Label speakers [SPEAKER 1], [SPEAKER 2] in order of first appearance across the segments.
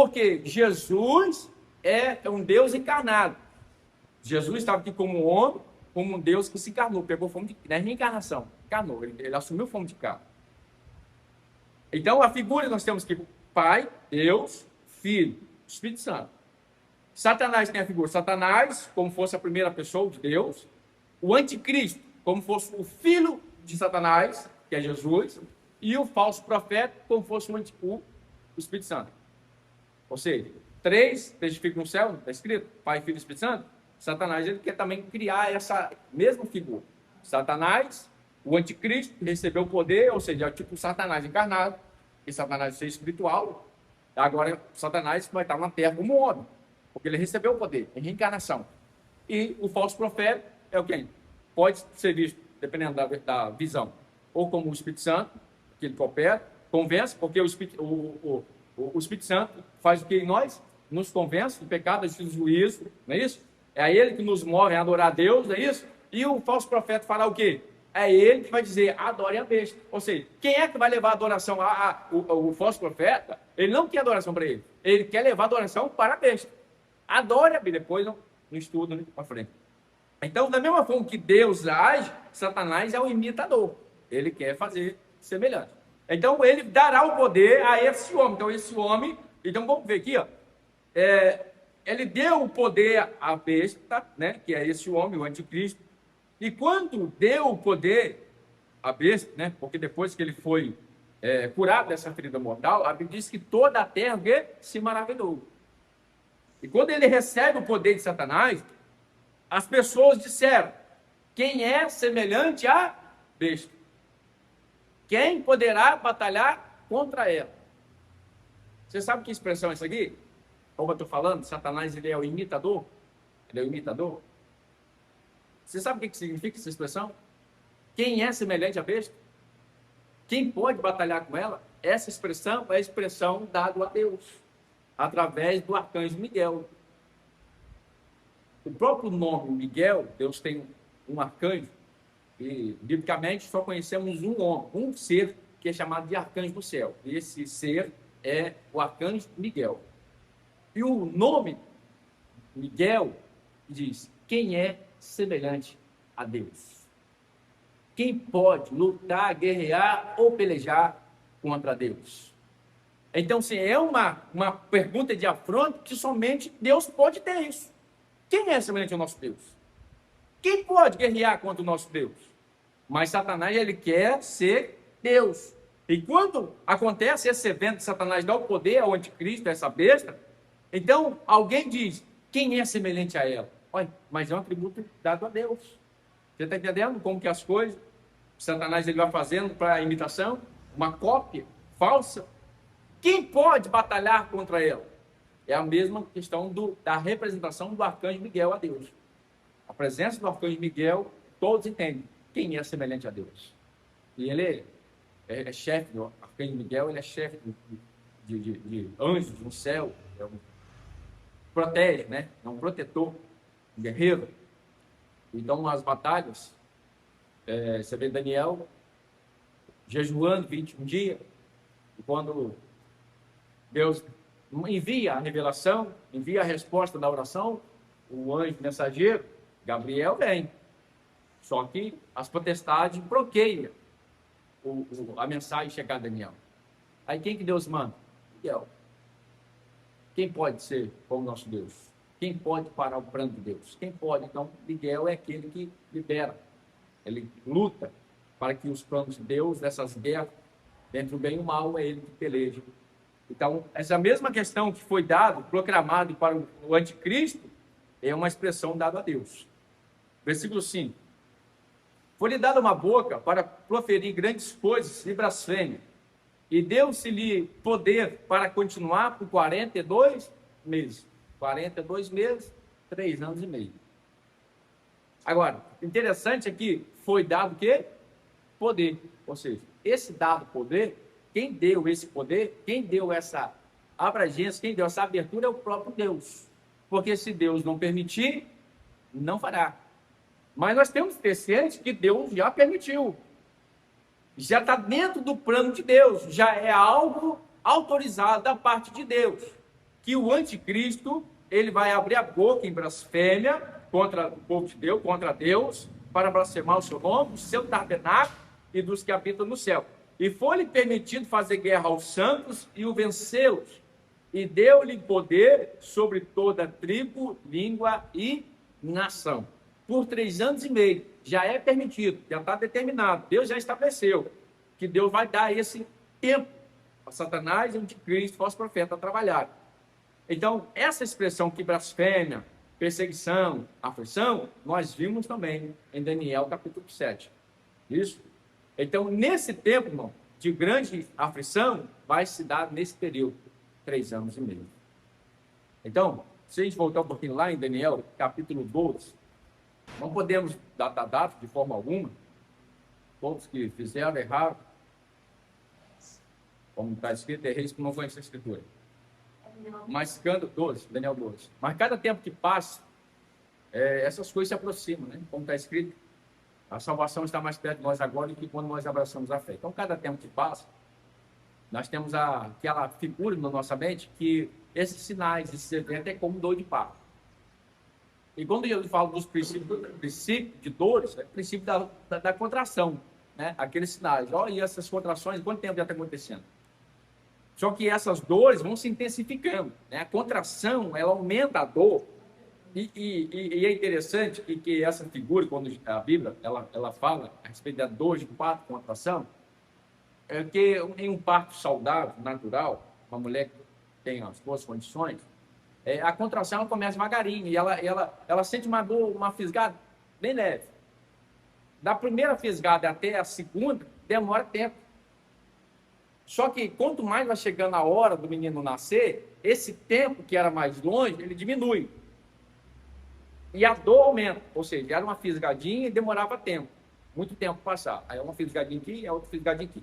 [SPEAKER 1] Porque Jesus é um Deus encarnado. Jesus estava aqui como homem, como um Deus que se encarnou, pegou forma de... Não é reencarnação, encarnou, ele assumiu forma de carne. Então, a figura nós temos que Pai, Deus, Filho, Espírito Santo. Satanás tem a figura Satanás, como fosse a primeira pessoa de Deus. O anticristo, como fosse o filho de Satanás, que é Jesus. E o falso profeta, como fosse o Espírito Santo. Ou seja, três testificam no céu, está escrito, Pai, Filho e Espírito Santo. Satanás, ele quer também criar essa mesma figura. Satanás, o anticristo, recebeu o poder, ou seja, é tipo Satanás encarnado, e Satanás ser espiritual. Agora, Satanás vai estar na terra como homem, porque ele recebeu o poder, em reencarnação. E o falso profeta é o quem? Pode ser visto, dependendo da visão, ou como o Espírito Santo, que ele coopera, convence, porque o Espírito Santo faz o que em nós? Nos convence do pecado, do juízo, não é isso? É ele que nos move a adorar a Deus, não é isso? E o falso profeta fará o quê? É ele que vai dizer, adore a besta. Ou seja, quem é que vai levar a adoração o falso profeta? Ele não quer adoração para ele. Ele quer levar a adoração para a besta. Adore a besta. Depois no estudo, né, para frente. Então, da mesma forma que Deus age, Satanás é o imitador. Ele quer fazer semelhante. Então, ele dará o poder a esse homem. Então, esse homem... Então, vamos ver aqui, ó. Ele deu o poder à besta, né, que é esse homem, o anticristo. E quando deu o poder à besta, né, porque depois que ele foi curado dessa ferida mortal, a Bíblia diz que toda a terra se maravilhou. E quando ele recebe o poder de Satanás, as pessoas disseram, quem é semelhante à besta? Quem poderá batalhar contra ela? Você sabe que expressão é essa aqui? Como eu estou falando, Satanás ele é o imitador. Ele é o imitador. Você sabe o que significa essa expressão? Quem é semelhante à besta? Quem pode batalhar com ela? Essa expressão é a expressão dada a Deus, através do arcanjo Miguel. O próprio nome Miguel, Deus tem um arcanjo, e biblicamente só conhecemos um homem, um ser que é chamado de arcanjo do céu. E esse ser é o arcanjo Miguel. E o nome Miguel diz, quem é semelhante a Deus? Quem pode lutar, guerrear ou pelejar contra Deus? Então, se é uma pergunta de afronto, que somente Deus pode ter isso. Quem é semelhante ao nosso Deus? Quem pode guerrear contra o nosso Deus? Mas Satanás, ele quer ser Deus. E quando acontece esse evento de Satanás dar o poder ao anticristo, a essa besta, então alguém diz, quem é semelhante a ela? Olha, mas é um atributo dado a Deus. Você está entendendo como que as coisas, Satanás ele vai fazendo para a imitação, uma cópia falsa? Quem pode batalhar contra ela? É a mesma questão da representação do arcanjo Miguel a Deus. A presença do arcanjo Miguel, todos entendem quem é semelhante a Deus. E ele é chefe, o arcanjo Miguel, ele é chefe de anjos no céu, protege, né? É um protetor, um guerreiro. Então, as batalhas, você vê Daniel jejuando 21 dias, e quando Deus envia a revelação, envia a resposta da oração, o anjo mensageiro, Gabriel, vem. Só que as potestades bloqueiam a mensagem chegar a Daniel. Aí quem que Deus manda? Miguel. Quem pode ser como nosso Deus? Quem pode parar o plano de Deus? Quem pode? Então, Miguel é aquele que libera. Ele luta para que os planos de Deus, dessas guerras, entre o bem e o mal, é ele que peleja. Então, essa mesma questão que foi dado, proclamado para o anticristo, é uma expressão dada a Deus. Versículo 5. Foi-lhe dada uma boca para proferir grandes coisas e blasfêmia, e deu-se-lhe poder para continuar por 42 meses. 42 meses, 3 anos e meio. Agora, interessante é que foi dado o quê? Poder. Ou seja, esse dado poder, quem deu esse poder, quem deu essa abrangência, quem deu essa abertura é o próprio Deus. Porque se Deus não permitir, não fará. Mas nós temos que ter ciência que Deus já permitiu. Já está dentro do plano de Deus. Já é algo autorizado da parte de Deus. que o anticristo, ele vai abrir a boca em blasfêmia contra o povo de Deus, contra Deus, para blasfemar o seu nome, o seu tabernáculo e dos que habitam no céu. E foi-lhe permitido fazer guerra aos santos e o vencê-los. E deu-lhe poder sobre toda tribo, língua e nação. Por 3 anos e meio, já é permitido, já está determinado. Deus já estabeleceu que Deus vai dar esse tempo para Satanás e o anticristo, falso profeta, trabalhar. Então, essa expressão que blasfêmia, perseguição, aflição, nós vimos também em Daniel capítulo 7. Isso? Então, nesse tempo, irmão, de grande aflição, vai se dar nesse período, 3 anos e meio. Então, se a gente voltar um pouquinho lá em Daniel, capítulo 12, não podemos datar data de forma alguma. Todos que fizeram errado, como está escrito, é reis que não conhecem a escritura. Mas cada 12, Daniel 12. Mas cada tempo que passa, essas coisas se aproximam, né? Como está escrito, a salvação está mais perto de nós agora do que quando nós abraçamos a fé. Então, cada tempo que passa, nós temos aquela figura na nossa mente que esses sinais, esses eventos, é como dor de parto. E quando eu falo dos princípios de dores, é o princípio da contração, né? Aqueles sinais. Olha, e essas contrações, quanto tempo já está acontecendo? Só que essas dores vão se intensificando, né? A contração, ela aumenta a dor. E é interessante que essa figura, quando a Bíblia ela fala a respeito da dor de parto, contração, é que em um parto saudável, natural, uma mulher que tem as boas condições, a contração ela começa devagarinho e ela sente uma dor, uma fisgada bem leve. Da primeira fisgada até a segunda, demora tempo. Só que quanto mais vai chegando a hora do menino nascer, esse tempo que era mais longe, ele diminui. E a dor aumenta, ou seja, era uma fisgadinha e demorava tempo, muito tempo passar. Aí é uma fisgadinha aqui, é outra fisgadinha aqui.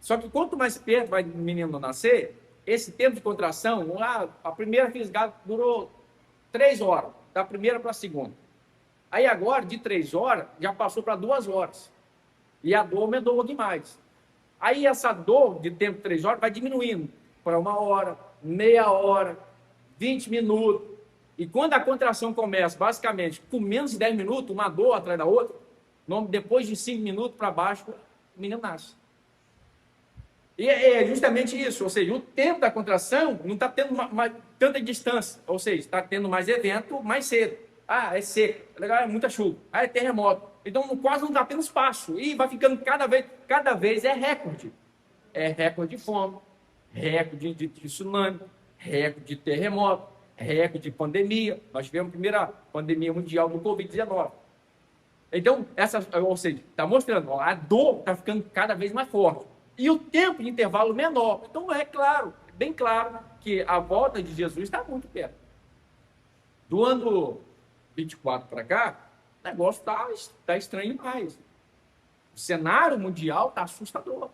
[SPEAKER 1] Só que quanto mais perto vai o menino nascer, esse tempo de contração, a primeira fisgada durou 3 horas, da primeira para a segunda. Aí agora, de 3 horas, já passou para 2 horas. E a dor aumentou um pouquinho mais. Aí essa dor de tempo de 3 horas vai diminuindo para 1 hora, meia hora, 20 minutos. E quando a contração começa, basicamente, com menos de 10 minutos, uma dor atrás da outra, depois de 5 minutos para baixo, o menino nasce. E é justamente isso, ou seja, o tempo da contração não está tendo tanta distância, ou seja, está tendo mais evento mais cedo. É seco, é muita chuva, é terremoto. Então quase não está tendo espaço, e vai ficando cada vez é recorde. É recorde de fome, recorde de tsunami, recorde de terremoto, recorde de pandemia. Nós tivemos a primeira pandemia mundial do Covid-19. Então, ou seja, está mostrando, a dor está ficando cada vez mais forte. E o tempo de intervalo menor. Então, é claro, bem claro, que a volta de Jesus está muito perto. Do ano 24 para cá, o negócio está estranho demais. O cenário mundial está assustador.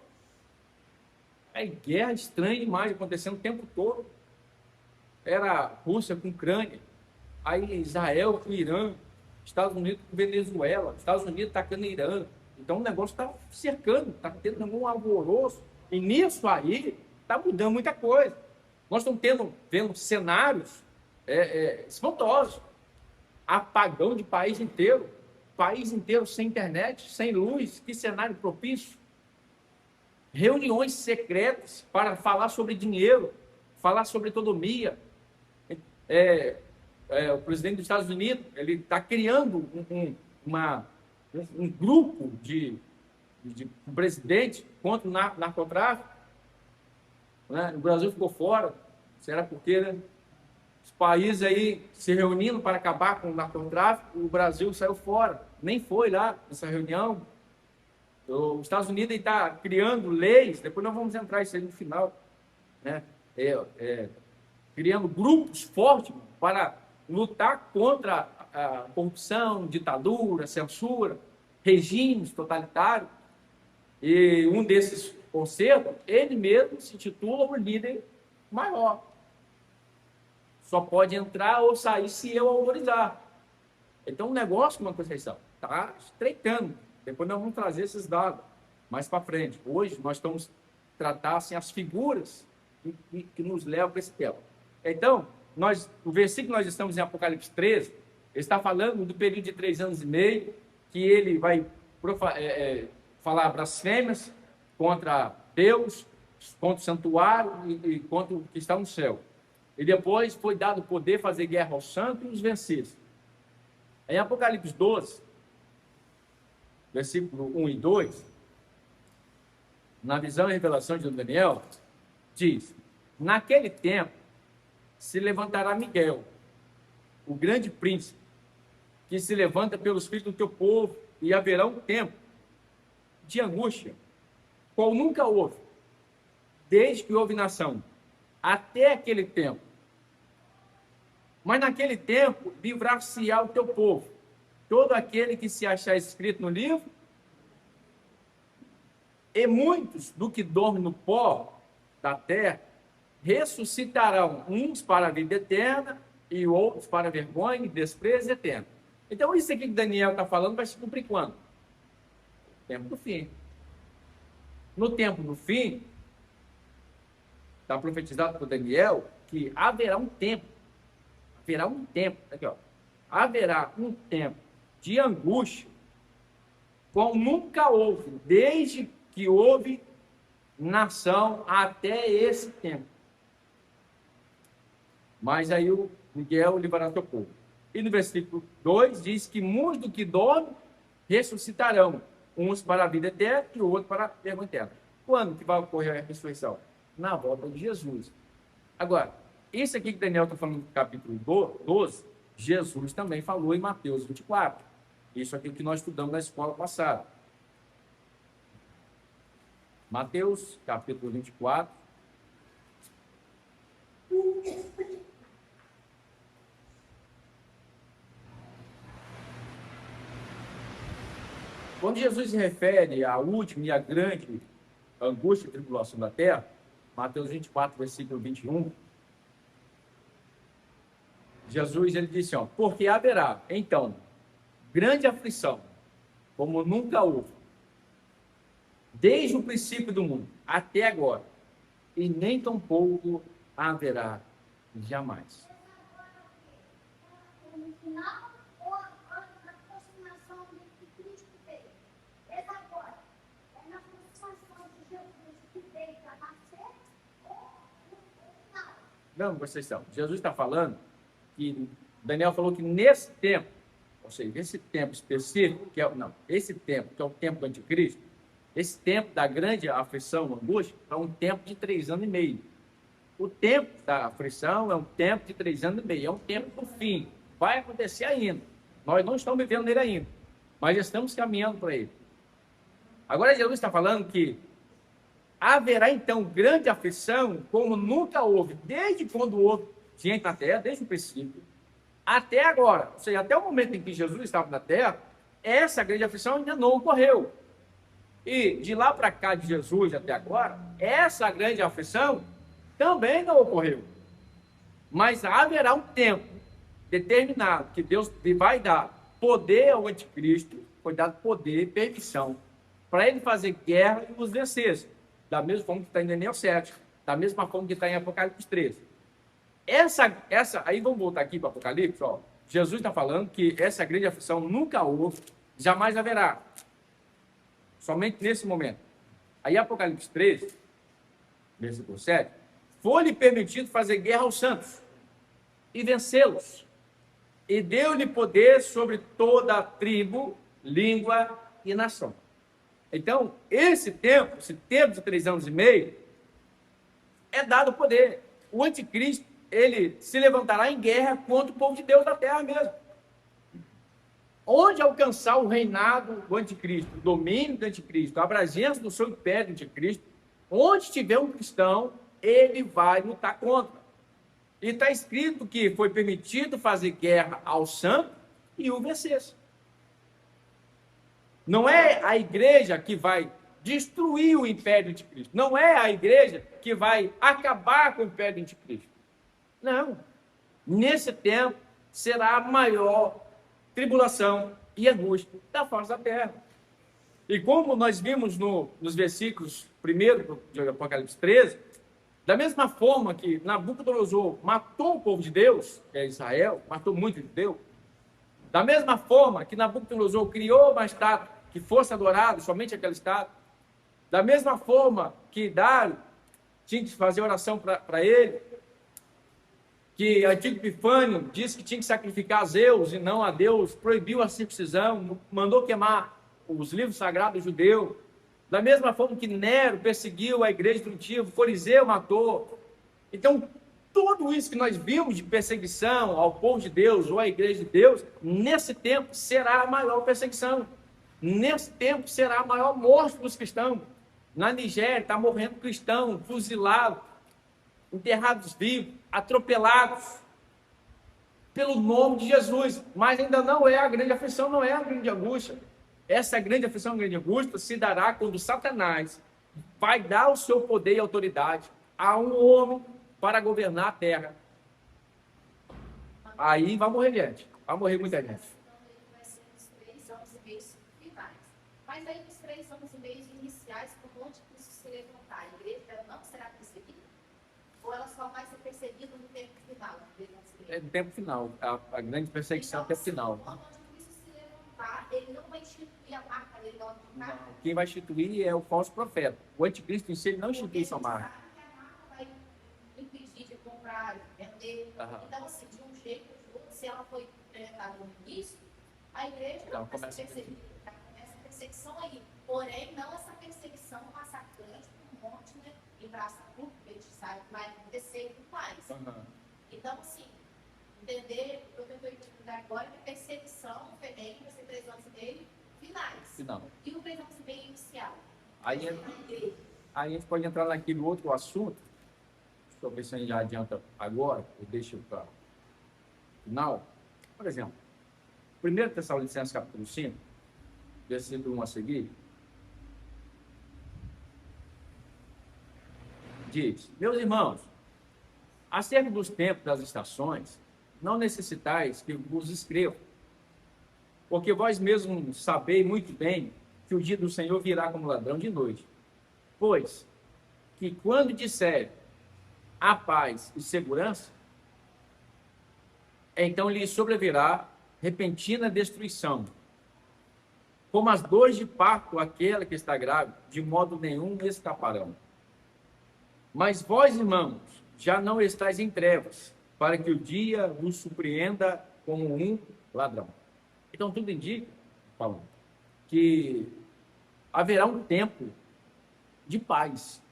[SPEAKER 1] É guerra estranha demais, acontecendo o tempo todo. Era Rússia com Ucrânia, aí Israel com Irã, Estados Unidos com Venezuela, Estados Unidos atacando Irã. Então o negócio está cercando, está tendo algum alvoroço. E nisso aí está mudando muita coisa. Nós estamos vendo cenários espantosos. Apagão de país inteiro sem internet, sem luz, que cenário propício. Reuniões secretas para falar sobre dinheiro, falar sobre economia. O presidente dos Estados Unidos ele está criando um grupo de presidente contra o narcotráfico, né? O Brasil ficou fora. Será porque, né? Os países aí se reunindo para acabar com o narcotráfico, o Brasil saiu fora, nem foi lá nessa reunião. Os Estados Unidos está criando leis, depois nós vamos entrar isso aí no final, né? Criando grupos fortes para lutar contra a corrupção, ditadura, censura, regimes totalitários. E um desses conselhos, ele mesmo se intitula o líder maior. Só pode entrar ou sair se eu autorizar. Então o negócio, como a Conceição, está estreitando. Depois nós vamos trazer esses dados mais para frente. Hoje nós estamos tratando assim, as figuras que nos levam para esse tema. Então, o versículo que nós estamos em Apocalipse 13, ele está falando do período de 3 anos e meio, que ele vai falar blasfêmias contra Deus, contra o santuário e contra o que está no céu. E depois foi dado o poder fazer guerra aos santos e os vencer. Em Apocalipse 12, versículo 1 e 2, na visão e revelação de Daniel, diz: naquele tempo se levantará Miguel, o grande príncipe, que se levanta pelos filhos do teu povo, e haverá um tempo de angústia, qual nunca houve, desde que houve nação, até aquele tempo. Mas naquele tempo livrar-se-á o teu povo, todo aquele que se achar escrito no livro, e muitos do que dormem no pó da terra ressuscitarão, uns para a vida eterna e outros para a vergonha e desprezo eterno. Então isso aqui que Daniel está falando vai se cumprir quando? No tempo do fim. No tempo do fim, está profetizado por Daniel que haverá um tempo, aqui ó, haverá um tempo de angústia, como nunca houve, desde que houve nação até esse tempo. Mas aí o Miguel livrará teu povo. E no versículo 2 diz que muitos do que dormem ressuscitarão, uns para a vida eterna e outros para a vergonha eterna. Quando que vai ocorrer a ressurreição? Na volta de Jesus. Agora, isso aqui que Daniel está falando no capítulo 12, Jesus também falou em Mateus 24. Isso aqui que nós estudamos na escola passada. Mateus, capítulo 24. Quando Jesus se refere à última e à grande angústia e tribulação da terra, Mateus 24, versículo 21, Jesus ele disse, ó, porque haverá, então, grande aflição, como nunca houve, desde o princípio do mundo até agora, e nem tampouco haverá jamais. Não, vocês estão. Jesus está falando que Daniel falou que nesse tempo, ou seja, esse tempo específico, esse tempo, que é o tempo do anticristo, esse tempo da grande aflição, angústia, é um tempo de 3 anos e meio. O tempo da aflição é um tempo de 3 anos e meio, é um tempo do fim. Vai acontecer ainda. Nós não estamos vivendo nele ainda, mas estamos caminhando para ele. Agora Jesus está falando que haverá então grande aflição, como nunca houve, desde quando houve gente na terra, desde o princípio, até agora. Ou seja, até o momento em que Jesus estava na terra, essa grande aflição ainda não ocorreu. E de lá para cá, de Jesus até agora, essa grande aflição também não ocorreu. Mas haverá um tempo determinado que Deus vai dar poder ao anticristo, foi dado poder, permissão, para ele fazer guerra e os vencer. Da mesma forma que está em Daniel 7, da mesma forma que está em Apocalipse 13. Aí vamos voltar aqui para Apocalipse, ó. Jesus está falando que essa grande aflição nunca houve, jamais haverá. Somente nesse momento. Aí Apocalipse 13, versículo 7, foi-lhe permitido fazer guerra aos santos e vencê-los. E deu-lhe poder sobre toda a tribo, língua e nação. Então, esse tempo de 3 anos e meio, é dado poder. O anticristo, ele se levantará em guerra contra o povo de Deus da terra mesmo. Onde alcançar o reinado do anticristo, o domínio do anticristo, a abrangência do seu império do anticristo, onde tiver um cristão, ele vai lutar contra. E está escrito que foi permitido fazer guerra ao santo e o vencesse. Não é a igreja que vai destruir o império do anticristo. Não é a igreja que vai acabar com o império do anticristo. Não. Nesse tempo será a maior tribulação e angústia da face da terra. E como nós vimos nos versículos 1 de Apocalipse 13, Da mesma forma que Nabucodonosor matou o povo de Deus, que é Israel, matou muito de Deus, da mesma forma que Nabucodonosor criou uma estátua que fosse adorado, somente aquela estátua, da mesma forma que Dário tinha que fazer oração para ele, que Antíoco Epifânio disse que tinha que sacrificar a Zeus e não a Deus, proibiu a circuncisão, mandou queimar os livros sagrados judeus. Da mesma forma que Nero perseguiu a igreja primitiva, Coliseu matou. Então, tudo isso que nós vimos de perseguição ao povo de Deus ou à igreja de Deus, nesse tempo será a maior perseguição. Nesse tempo será a maior morte dos cristãos. Na Nigéria está morrendo cristão, fuzilado, enterrados vivos, atropelados pelo nome de Jesus. Mas ainda não é a grande aflição, não é a grande angústia. Essa grande aflição, a grande angústia se dará quando Satanás vai dar o seu poder e autoridade a um homem para governar a terra. Aí vai morrer gente, vai morrer muita gente.
[SPEAKER 2] Vai ser os 3 anos e meio finais. Mas aí nos 3 anos e meio iniciais, por onde Cristo se levantar, a igreja não será perseguida? Ou ela só vai ser perseguida no tempo final?
[SPEAKER 1] É no tempo final, a grande perseguição
[SPEAKER 2] então,
[SPEAKER 1] é o tempo final.
[SPEAKER 2] Onde Cristo se levantar, ele não vai instituir a marca dele lá no carro?
[SPEAKER 1] Quem vai instituir é o falso profeta. O anticristo em si ele não institui essa marca.
[SPEAKER 2] Porque a marca vai impedir de comprar, de vender. Então, assim, de um jeito ou de outro, se ela foi implementada no início, a igreja
[SPEAKER 1] Então,
[SPEAKER 2] não vai
[SPEAKER 1] começa
[SPEAKER 2] ser perseguida. Já começa a perseguição aí. Porém, não essa perseguição massacrante por um monte, né? Em praça pública, a gente sabe que vai acontecer e tudo mais. Então, assim, entender, o que eu estou entendendo agora é que a perseguição feminina vai ser 3 anos e meio finais.
[SPEAKER 1] Final.
[SPEAKER 2] E o 3 anos e meio inicial?
[SPEAKER 1] Aí a gente pode entrar naquele outro assunto. Deixa eu ver se a gente já adianta agora, ou deixa para o final. Por exemplo, 1 Tessalonicenses capítulo 5, versículo 1 a seguir, diz: meus irmãos, acerca dos tempos das estações, não necessitais que vos escreva, porque vós mesmos sabeis muito bem que o dia do Senhor virá como ladrão de noite. Pois que quando disser a paz e segurança, então lhe sobrevirá repentina destruição, como as dores de parto aquela que está grávida, de modo nenhum escaparão. Mas vós, irmãos, já não estáis em trevas, para que o dia vos surpreenda como um ladrão. Então tudo indica, Paulo, que haverá um tempo de paz,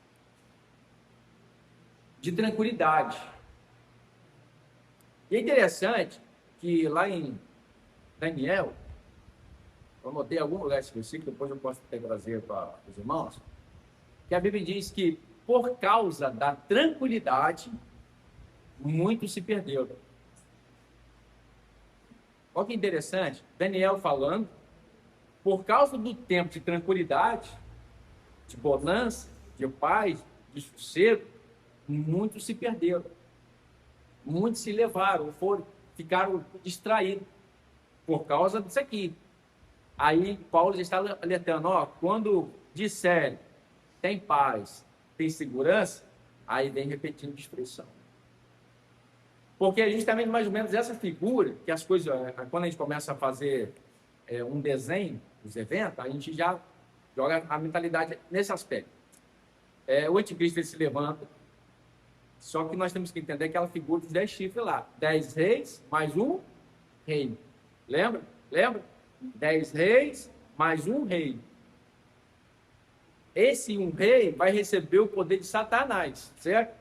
[SPEAKER 1] de tranquilidade. E é interessante que lá em Daniel, eu anotei em algum lugar esse versículo, depois eu posso até trazer para os irmãos, que a Bíblia diz que por causa da tranquilidade, muito se perdeu. Olha que interessante, Daniel falando, por causa do tempo de tranquilidade, de bonança, de paz, de sossego, muitos se perderam. Muitos se levaram, ficaram distraídos por causa disso aqui. Aí Paulo já está alertando, quando disser tem paz, tem segurança, aí vem repetindo destruição. Porque é justamente mais ou menos essa figura que as coisas, quando a gente começa a fazer um desenho dos eventos, a gente já joga a mentalidade nesse aspecto. O anticristo ele se levanta, só que nós temos que entender aquela figura dos 10 chifres lá. 10 reis mais um rei. Lembra? 10 reis mais um rei. Esse um rei vai receber o poder de Satanás, certo?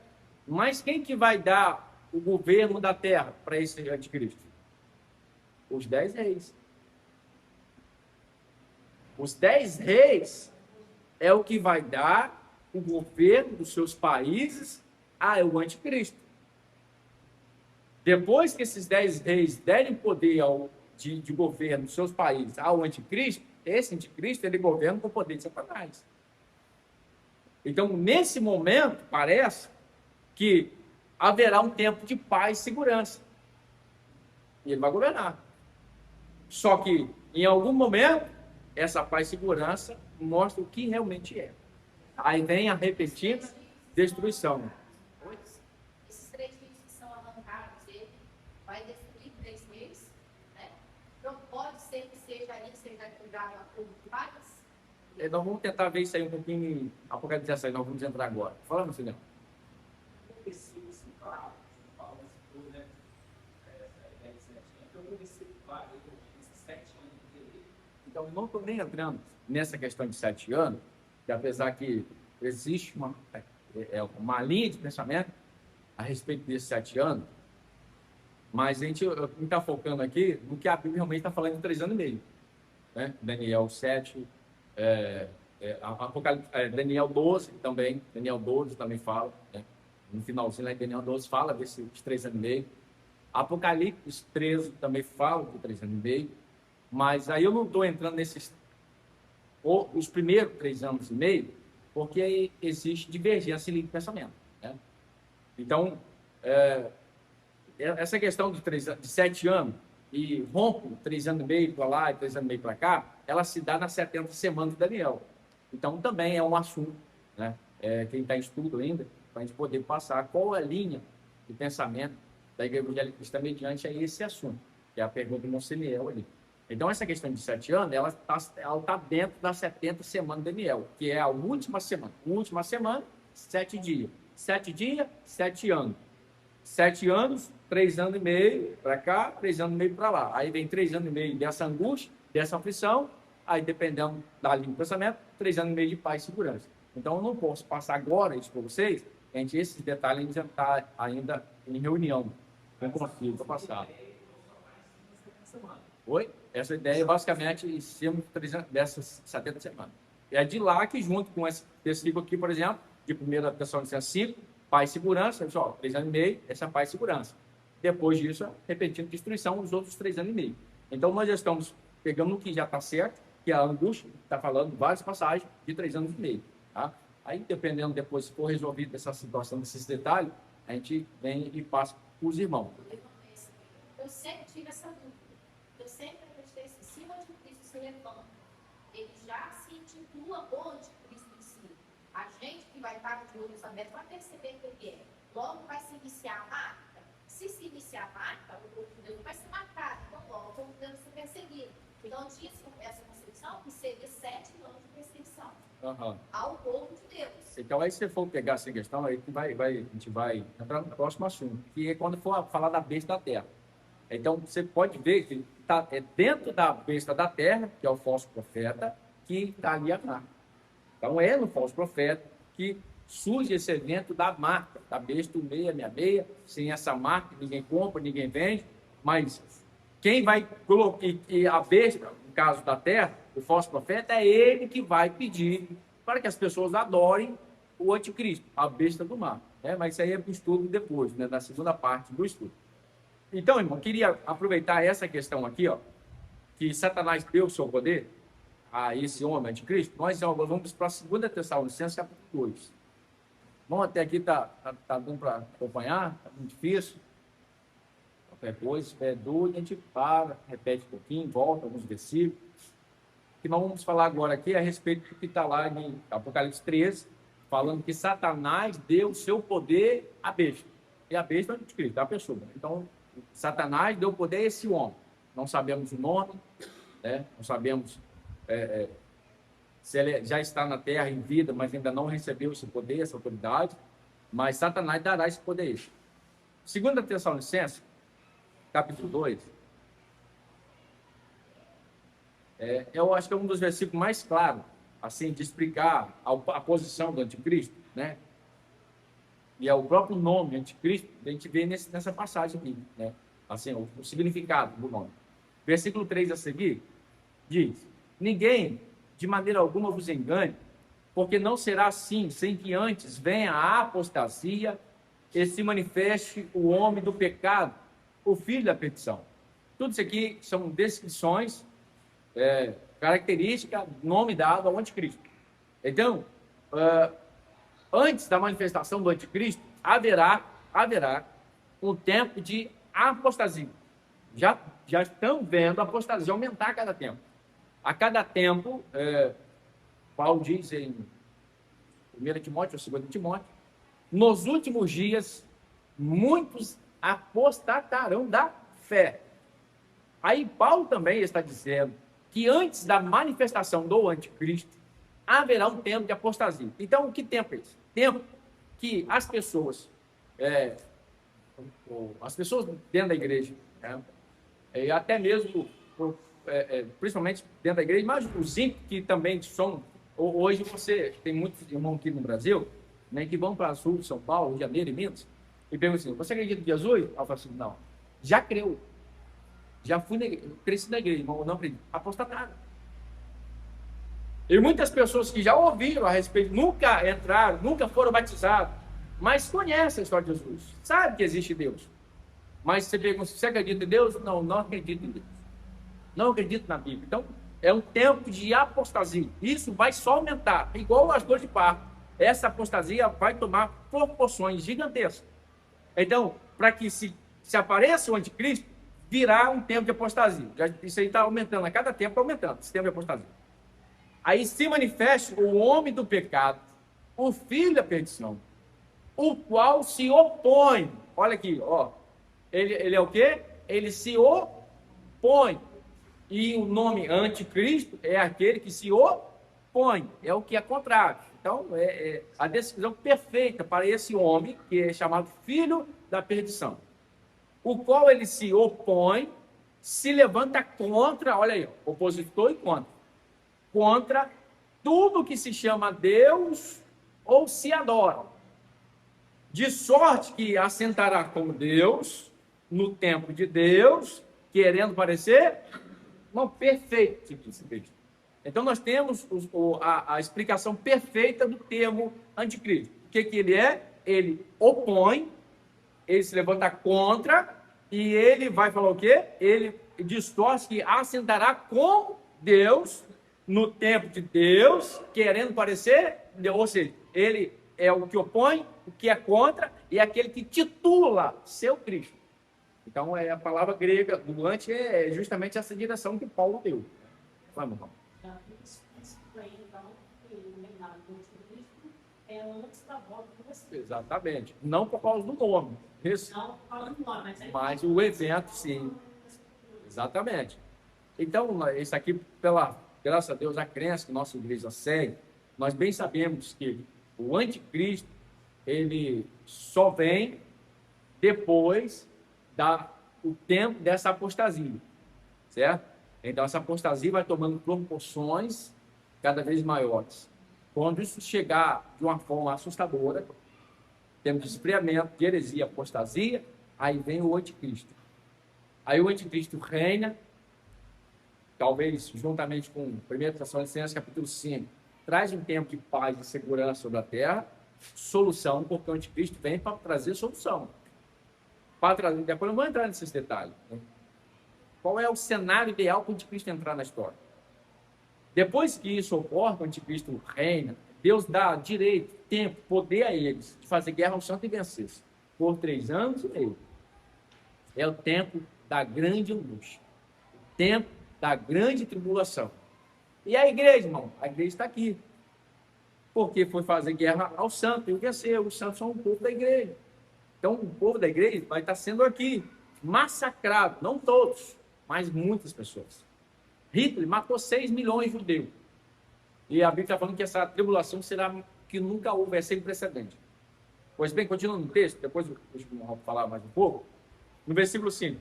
[SPEAKER 1] Mas quem que vai dar o governo da terra para esse anticristo? Os 10 reis. Os 10 reis é o que vai dar o governo dos seus países ao anticristo. Depois que esses 10 reis derem poder de governo dos seus países ao anticristo, esse anticristo ele governa com o poder de Satanás. Então, nesse momento, parece que haverá um tempo de paz e segurança. E ele vai governar. Só que, em algum momento, essa paz e segurança mostra o que realmente é. Aí vem a repentina destruição.
[SPEAKER 2] vai destruir 3 meses, né? Então pode ser que seja ali, seja julgado a por várias.
[SPEAKER 1] Nós vamos tentar ver isso aí um pouquinho em Apocalipse 16, nós vamos entrar agora. Fala, meu filhão. Então, eu não estou nem entrando nessa questão de 7 anos, que apesar que existe uma linha de pensamento a respeito desses 7 anos, mas a gente está focando aqui no que a Bíblia realmente está falando de 3 anos e meio. Né? Daniel 7, Daniel 12 também, Daniel 12 também fala, né? No finalzinho lá em Daniel 12 fala desses 3 anos e meio. Apocalipse 13 também fala de 3 anos e meio, mas aí eu não estou entrando nesses os primeiros 3 anos e meio, porque aí existe divergência em linha de pensamento. Né? Então, essa questão de 7 anos e rompe 3 anos e meio para lá e 3 anos e meio para cá, ela se dá nas 70 semanas de Daniel. Então, também é um assunto, né? Quem está em estudo ainda, para a gente poder passar qual é a linha de pensamento da Igreja Evangélica Cristã mediante a esse assunto, que é a pergunta do Monseliel ali. Então, essa questão de 7 anos, ela tá dentro das 70 semanas de Daniel, que é a última semana. Última semana, 7 dias. 7 dias, 7 anos. 7 anos, 3 anos e meio para cá, 3 anos e meio para lá. Aí vem 3 anos e meio dessa angústia, dessa aflição, aí dependendo da linha de pensamento, 3 anos e meio de paz e segurança. Então, eu não posso passar agora isso para vocês, gente, esses detalhes já estão ainda em reunião. Não consigo passar. Oi? Essa ideia é basicamente em cima dessas 70 semanas. É de lá que, junto com esse versículo aqui, por exemplo, de 1 Tessalonicenses 5, paz e segurança, só 3 anos e meio, essa paz e segurança. Depois disso, repetindo destruição, os outros 3 anos e meio. Então, nós já estamos pegando o que já está certo, que a angústia está falando várias passagens de 3 anos e meio. Tá? Aí, dependendo depois, se for resolvido essa situação, desses detalhes, a gente vem e passa para os irmãos.
[SPEAKER 2] Eu sempre tive essa dúvida. Eu sempre acreditei que se o anticristo se levanta, ele já se intitula o anticristo em si. A gente que vai estar de olhos abertos vai perceber que ele é. Logo vai se iniciar a marca. Se iniciar a marca, o povo de Deus vai se marcar. Então, logo, o povo de Deus vai ser perseguido. Então, tinha essa concepção que seria 7 anos de perseguição ao povo de Deus.
[SPEAKER 1] Então, aí se você for pegar essa questão, aí a gente vai entrar no próximo assunto, que é quando for falar da besta da terra. Então, você pode ver que é dentro da besta da terra, que é o falso profeta, que está ali a marca. Então, é no falso profeta que surge esse evento da marca, da besta 666, sem essa marca, ninguém compra, ninguém vende, mas quem vai colocar, e a besta, no caso da terra, o falso profeta, é ele que vai pedir para que as pessoas adorem o anticristo, a besta do mar. Né? Mas isso aí é para o estudo depois, né? Na segunda parte do estudo. Então, irmão, queria aproveitar essa questão aqui, ó, que Satanás deu o seu poder a esse homem anticristo. Nós vamos para a 2 Tessalonicenses, capítulo 2. Vamos até aqui, tá dando para acompanhar, tá muito difícil. Qualquer coisa, se tiver dúvida, a gente para, repete um pouquinho, volta alguns versículos. O que nós vamos falar agora aqui é a respeito do que está lá em Apocalipse 13, falando que Satanás deu o seu poder à besta. E a besta é o anticristo, é a pessoa. Então, Satanás deu poder a esse homem. Não sabemos o nome, né? Não sabemos se ele já está na terra em vida, mas ainda não recebeu esse poder, essa autoridade. Mas Satanás dará esse poder a ele. 2 Tessalonicenses, capítulo 2. Eu acho que é um dos versículos mais claros, assim, de explicar a posição do anticristo, né? E é o próprio nome anticristo, a gente vê nessa passagem aqui, né? Assim, o significado do nome. Versículo 3 a seguir, diz: ninguém, de maneira alguma, vos engane, porque não será assim, sem que antes venha a apostasia e se manifeste o homem do pecado, o filho da perdição. Tudo isso aqui são descrições, características, nome dado ao anticristo. Então, antes da manifestação do anticristo, haverá um tempo de apostasia. Já estão vendo a apostasia aumentar a cada tempo. A cada tempo, Paulo diz em 1 Timóteo, ou 2 Timóteo, nos últimos dias, muitos apostatarão da fé. Aí Paulo também está dizendo que antes da manifestação do anticristo, haverá um tempo de apostasia. Então, que tempo é esse? Tempo que as pessoas dentro da igreja, né, e até mesmo, principalmente dentro da igreja, mas os ímpios que também são, hoje você tem muitos irmãos aqui no Brasil, né, que vão para o sul de São Paulo, Rio de Janeiro e Minas, e perguntam assim, você acredita em Jesus? Eu falo assim, não, já creu, já cresci na igreja, mas não acredito, apostataram. E muitas pessoas que já ouviram a respeito, nunca entraram, nunca foram batizados, mas conhecem a história de Jesus, sabe que existe Deus. Mas você pergunta, você acredita em Deus? Não, não acredito em Deus. Não acredito na Bíblia. Então, é um tempo de apostasia. Isso vai só aumentar, igual as dores de parto. Essa apostasia vai tomar proporções gigantescas. Então, para que se apareça o anticristo, virá um tempo de apostasia. Isso aí está aumentando, a cada tempo está aumentando esse tempo de apostasia. Aí se manifesta o homem do pecado, o filho da perdição, o qual se opõe. Olha aqui, ó. Ele é o quê? Ele se opõe. E o nome anticristo é aquele que se opõe. É o que é contrário. Então, é a descrição perfeita para esse homem, que é chamado filho da perdição. O qual ele se opõe, se levanta contra, olha aí, opositor e contra tudo que se chama Deus ou se adora. De sorte que assentará como Deus, no templo de Deus, querendo parecer, não, perfeito. Então nós temos a explicação perfeita do termo anticristo. O que ele é? Ele opõe, ele se levanta contra, e ele vai falar o quê? Ele distorce que assentará com Deus, no templo de Deus, querendo parecer, ou seja, ele é o que opõe, o que é contra, e é aquele que titula seu Cristo. Então, a palavra grega do anti é justamente essa direção que Paulo deu. Vamos, irmão. Exatamente. Não por causa do nome. Isso. Não por causa do nome, mas o evento, sim. Exatamente. Então, isso aqui, pela graças a Deus, a crença que nossa igreja segue, nós bem sabemos que o anticristo, ele só vem depois o tempo dessa apostasia, certo? Então, essa apostasia vai tomando proporções cada vez maiores. Quando isso chegar de uma forma assustadora, temos de esfriamento, de heresia, apostasia, aí vem o anticristo. Aí o anticristo reina, talvez juntamente com 1 Tessalonicenses capítulo 5, traz um tempo de paz e segurança sobre a terra, solução, porque o anticristo vem para trazer solução. Depois não vou entrar nesses detalhes. Né? Qual é o cenário ideal para o anticristo entrar na história? Depois que isso ocorre, o anticristo reina, Deus dá direito, tempo, poder a eles de fazer guerra ao santo e vencer por 3 anos e meio. É o tempo da grande angústia, o tempo da grande tribulação. E a igreja, irmão? A igreja está aqui. Porque foi fazer guerra ao santo e vencer. Os santos são o povo da igreja. Então, o povo da igreja vai estar sendo aqui massacrado, não todos, mas muitas pessoas. Hitler matou 6 milhões de judeus. E a Bíblia está falando que essa tribulação será que nunca houve, é sem precedente. Pois bem, continuando no texto, depois deixa eu falar mais um pouco. No versículo 5.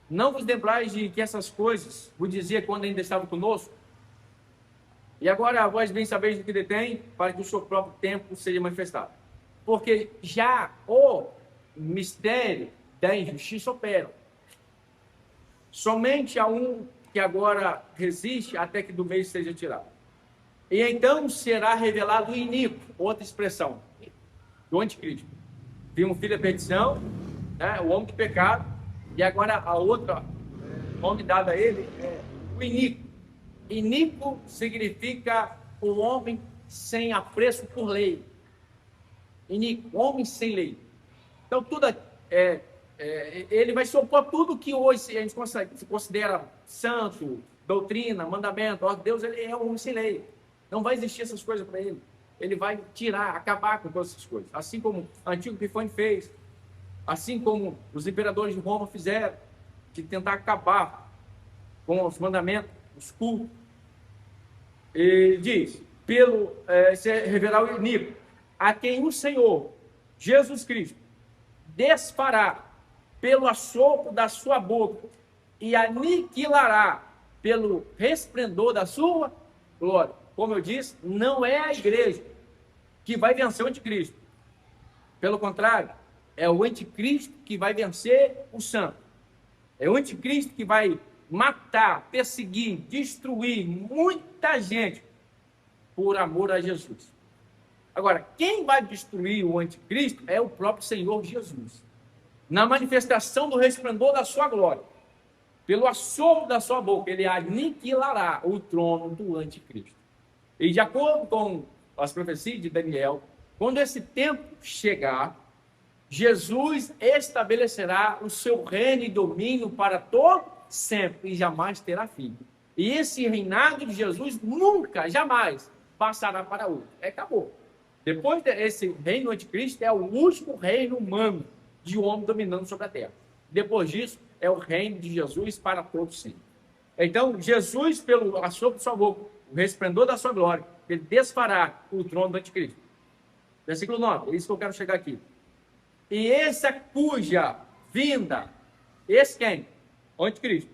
[SPEAKER 1] Não vos lembrais de que essas coisas vos dizia quando ainda estava conosco? E agora vós bem sabeis do que detém, para que o seu próprio tempo seja manifestado. Porque já o mistério da injustiça opera. Somente há um que agora resiste até que do meio seja tirado. E então será revelado o iníquo, outra expressão, do anticristo. Vimos filho da perdição, né, o homem do pecado, e agora a outra, nome dado a ele, é o iníquo. Iníquo significa o homem sem apreço por lei. Iníquo, homem sem lei. Então, tudo ele vai se opor a tudo que hoje a gente se considera santo, doutrina, mandamento. Ó, Deus, ele é um homem sem lei. Não vai existir essas coisas para ele. Ele vai tirar, acabar com todas essas coisas. Assim como o antigo Epifânio fez. assim como os imperadores de Roma fizeram, de tentar acabar com os mandamentos, os cultos. Ele diz, revelar o inimigo, a quem o Senhor, Jesus Cristo, desfará pelo assopro da sua boca e aniquilará pelo resplendor da sua glória. Como eu disse, não é a igreja que vai vencer o anticristo. Pelo contrário, é o anticristo que vai vencer o santo. É o anticristo que vai matar, perseguir, destruir muita gente por amor a Jesus. Agora, quem vai destruir o anticristo é o próprio Senhor Jesus. Na manifestação do resplendor da sua glória, pelo assopro da sua boca, ele aniquilará o trono do anticristo. E de acordo com as profecias de Daniel, quando esse tempo chegar, Jesus estabelecerá o seu reino e domínio para todo sempre e jamais terá fim. E esse reinado de Jesus nunca, jamais passará para outro. Acabou. Depois desse reino anticristo é o último reino humano de homem dominando sobre a terra. Depois disso é o reino de Jesus para todos sempre. Então Jesus, pelo assopro de sua boca, o resplendor da sua glória, ele desfará o trono do anticristo. Versículo 9, é isso que eu quero chegar aqui. E essa cuja vinda, esse quem? O anticristo.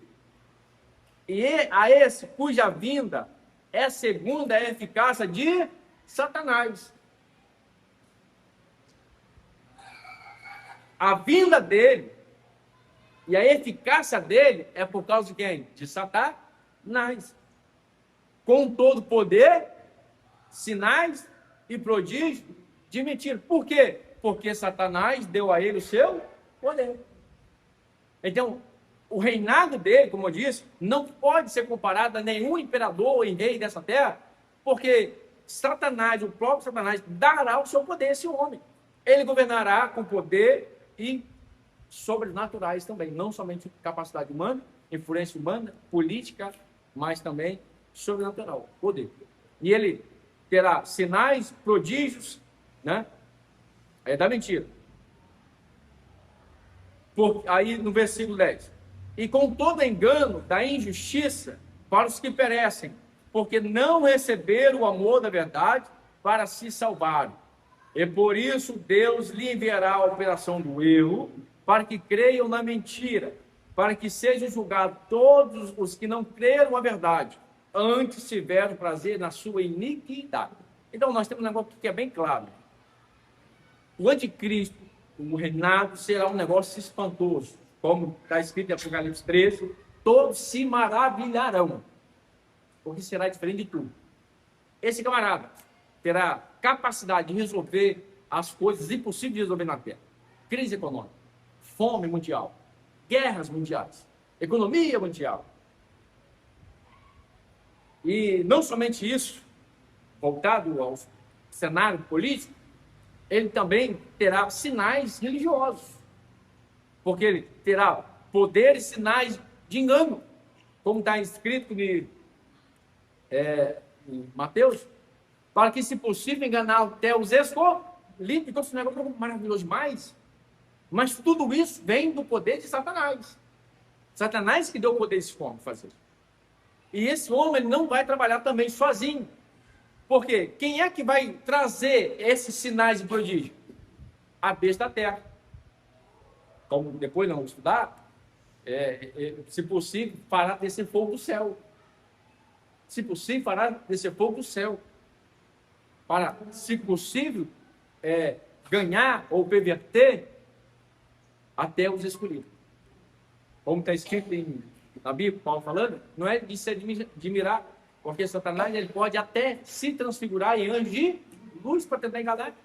[SPEAKER 1] E a esse cuja vinda é segundo a eficácia de Satanás. A vinda dele e a eficácia dele é por causa de quem? De Satanás. Com todo poder, sinais e prodígios de mentira. Por quê? Porque Satanás deu a ele o seu poder. Então, o reinado dele, como eu disse, não pode ser comparado a nenhum imperador ou rei dessa terra, porque Satanás, o próprio Satanás, dará o seu poder a esse homem. Ele governará com poder e sobrenaturais também, não somente capacidade humana, influência humana, política, mas também sobrenatural, poder. E ele terá sinais, prodígios, né? É da mentira. Aí no versículo 10. E com todo engano da injustiça para os que perecem, porque não receberam o amor da verdade para se salvarem. E por isso Deus lhe enviará a operação do erro, para que creiam na mentira, para que sejam julgados todos os que não creram na verdade, antes tiveram prazer na sua iniquidade. Então nós temos um negócio que é bem claro. O anticristo, o reinado, será um negócio espantoso, como está escrito em Apocalipse 13, todos se maravilharão, porque será diferente de tudo. Esse camarada terá capacidade de resolver as coisas impossíveis de resolver na terra. Crise econômica, fome mundial, guerras mundiais, economia mundial. E não somente isso, voltado ao cenário político, ele também terá sinais religiosos, porque ele terá poder e sinais de engano, como está escrito em Mateus, para que, se possível, enganar até os escolhidos. Então, esse negócio é maravilhoso demais. Mas tudo isso vem do poder de Satanás. Satanás que deu o poder a esse homem fazer. E esse homem ele não vai trabalhar também sozinho. Por quê? Quem é que vai trazer esses sinais de prodígio? A besta da terra. Como depois nós vamos estudar, se possível, fará descer fogo do céu. Se possível, fará descer fogo do céu. Para, se possível, ganhar ou perverter até os escolhidos. Como está escrito na Bíblia, Paulo falando, não é de se admirar, porque Satanás ele pode até se transfigurar em anjo de luz para tentar enganar.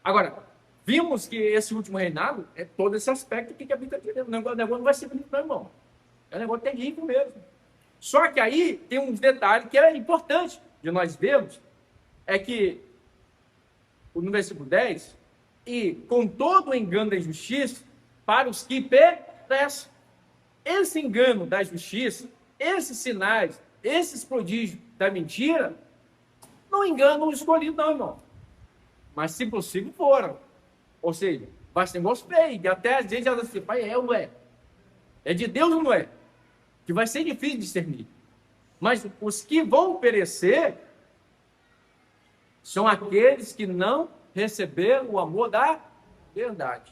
[SPEAKER 1] Agora, vimos que esse último reinado é todo esse aspecto que a Bíblia está dizendo. O negócio não vai ser bonito, não, irmão. É um negócio terrível mesmo. Só que aí tem um detalhe que é importante de nós vermos, é que no versículo 10, e com todo o engano da injustiça para os que perecem. Esse engano da justiça, esses sinais, esses prodígios da mentira, não enganam o escolhido não, irmão. Mas se possível foram. Ou seja, vai ser negócio feio, e até às vezes ela diz assim, pai, é ou não é? É de Deus ou não é? Que vai ser difícil discernir. Mas os que vão perecer são aqueles que não receberam o amor da verdade.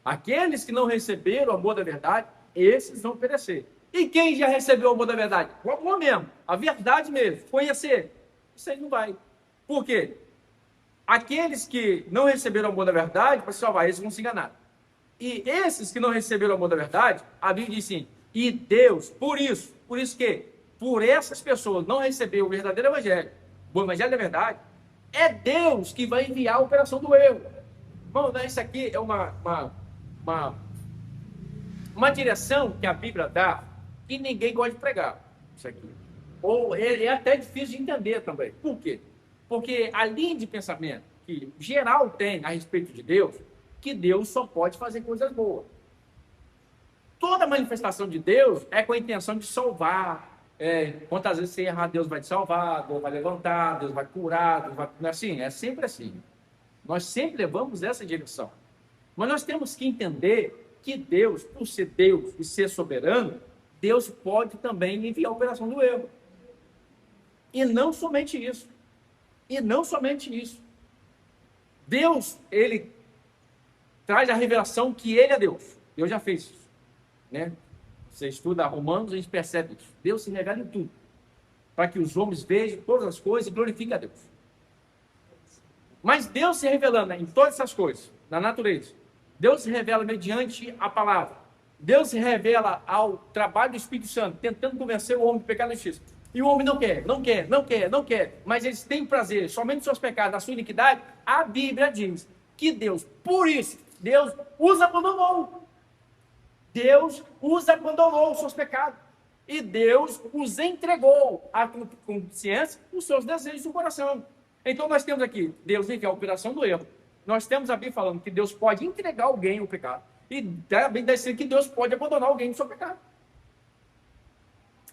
[SPEAKER 1] Aqueles que não receberam o amor da verdade, esses vão perecer. E quem já recebeu o amor da verdade? O amor mesmo, a verdade mesmo, conhecer. Isso aí não vai. Por quê? Aqueles que não receberam o amor da verdade, para se salvar, eles vão se enganar. E esses que não receberam o amor da verdade, a Bíblia diz assim, e Deus, por isso que, por essas pessoas não receber o verdadeiro evangelho, o evangelho da verdade, é Deus que vai enviar a operação do erro. Bom, isso aqui é uma direção que a Bíblia dá que ninguém gosta de pregar. Isso aqui. Ou é até difícil de entender também. Por quê? Porque a linha de pensamento que geral tem a respeito de Deus, que Deus só pode fazer coisas boas. Toda manifestação de Deus é com a intenção de salvar. Quantas vezes você errar, Deus vai te salvar, Deus vai levantar, Deus vai curar, Deus vai... Assim, é sempre assim. Nós sempre levamos essa direção. Mas nós temos que entender que Deus, por ser Deus e ser soberano, Deus pode também enviar a operação do erro. E não somente isso. E não somente isso. Deus, ele traz a revelação que ele é Deus. Deus já fez isso. Né? Você estuda Romanos, a gente percebe isso. Deus se revela em tudo. Para que os homens vejam todas as coisas e glorifiquem a Deus. Mas Deus se revelando em todas essas coisas, na natureza. Deus se revela mediante a palavra. Deus se revela ao trabalho do Espírito Santo, tentando convencer o homem do pecado e justiça. E o homem não quer. Mas eles têm prazer somente nos seus pecados, na sua iniquidade. A Bíblia diz que Deus, por isso, Deus os abandonou. Deus os abandonou os seus pecados. E Deus os entregou à consciência os seus desejos do coração. Então nós temos aqui, Deus envia a operação do erro. Nós temos a Bíblia falando que Deus pode entregar alguém ao pecado. E também deve ser que Deus pode abandonar alguém no seu pecado.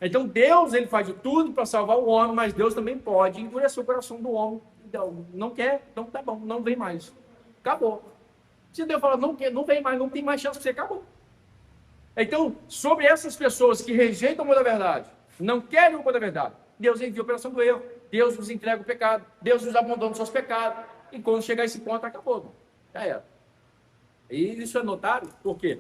[SPEAKER 1] Então Deus, ele faz de tudo para salvar o homem, mas Deus também pode endurecer o coração do homem. Então, não quer, então tá bom, não vem mais. Acabou. Se Deus fala, não quer, não vem mais, não tem mais chance de você, acabou. Então, sobre essas pessoas que rejeitam o amor da verdade, não querem o amor da verdade, Deus envia a operação do erro, Deus nos entrega o pecado, Deus nos abandona os seus pecados, e quando chegar a esse ponto, acabou. Já era. E isso é notário, por quê?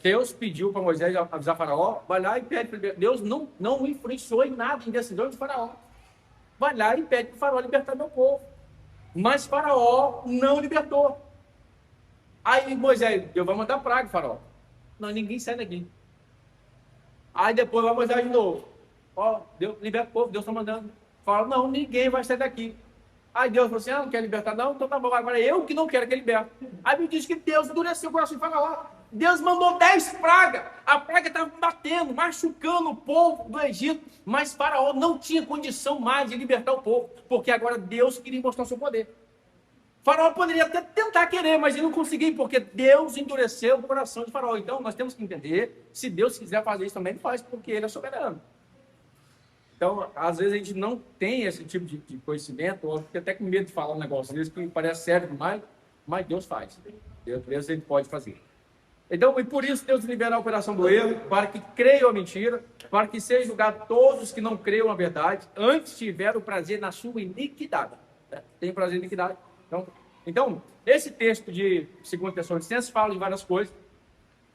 [SPEAKER 1] Deus pediu para Moisés avisar Faraó, vai lá e pede para Deus, não influenciou em nada, em decisão de Faraó. Vai lá e pede para o Faraó libertar meu povo. Mas Faraó não libertou. Aí Moisés, Deus vai mandar praga, Faraó. Não, ninguém sai daqui. Aí depois vai Moisés de novo. Deus liberta o povo, Deus está mandando. Fala, não, ninguém vai sair daqui. Aí Deus falou assim, não quer libertar não? Então tá bom, agora eu que não quero que ele liberte. Aí me diz que Deus endureceu o coração de Faraó. Deus mandou 10 pragas. A praga estava batendo, machucando o povo do Egito. Mas Faraó não tinha condição mais de libertar o povo. Porque agora Deus queria mostrar o seu poder. Faraó poderia até tentar querer, mas ele não conseguia, porque Deus endureceu o coração de Faraó. Então nós temos que entender, se Deus quiser fazer isso também, ele faz, porque ele é soberano. Então, às vezes a gente não tem esse tipo de conhecimento, ou fica até com medo de falar um negócio desse, que parece sério demais, mas Deus faz. Deus ele pode fazer. Então, e por isso Deus libera a operação do erro, para que creiam a mentira, para que sejam julgados todos os que não creiam na verdade, antes tiveram o prazer na sua iniquidade. Tem prazer em iniquidade. Então, esse texto de 2 Tessalonicenses fala de várias coisas,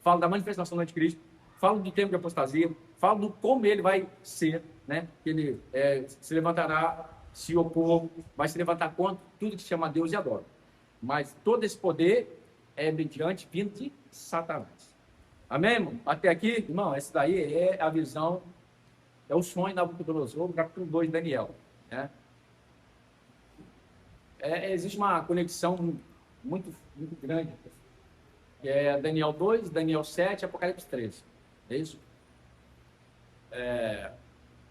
[SPEAKER 1] fala da manifestação do anticristo, fala do tempo de apostasia, fala do como ele vai ser, né? Que ele se levantará, se opor, vai se levantar contra tudo que se chama Deus e adora. Mas todo esse poder é mediante vindo de Satanás. Amém, irmão? Até aqui, irmão, essa daí é a visão, é o sonho da Nabucodonosor, capítulo 2 de Daniel, né? Existe uma conexão muito, muito grande, que é Daniel 2, Daniel 7, Apocalipse 13. É isso?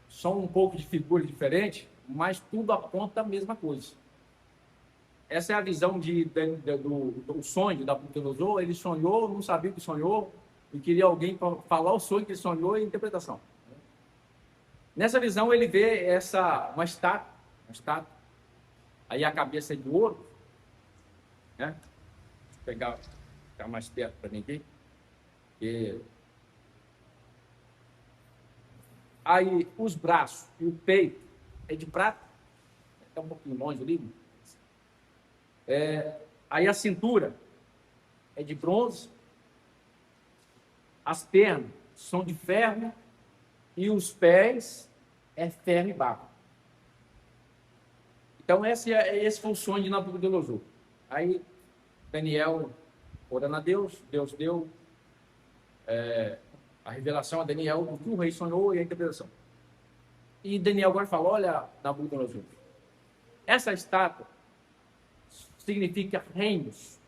[SPEAKER 1] São um pouco de figuras diferentes, mas tudo aponta a mesma coisa. Essa é a visão do sonho da Nabucodonosor. Ele sonhou, não sabia o que sonhou, e queria alguém para falar o sonho que ele sonhou e a interpretação. Nessa visão ele vê uma estátua, aí a cabeça é de ouro, né? Vou pegar, ficar mais perto para ninguém. E... Aí, os braços e o peito é de prata, está um pouquinho longe ali. Aí a cintura é de bronze, as pernas são de ferro e os pés é ferro e barro. Então, esse foi o sonho de Nabucodonosor. Aí, Daniel, orando a Deus, Deus deu a revelação a Daniel do que o rei sonhou e a interpretação. E Daniel agora falou, olha, Nabucodonosor, essa estátua significa reinos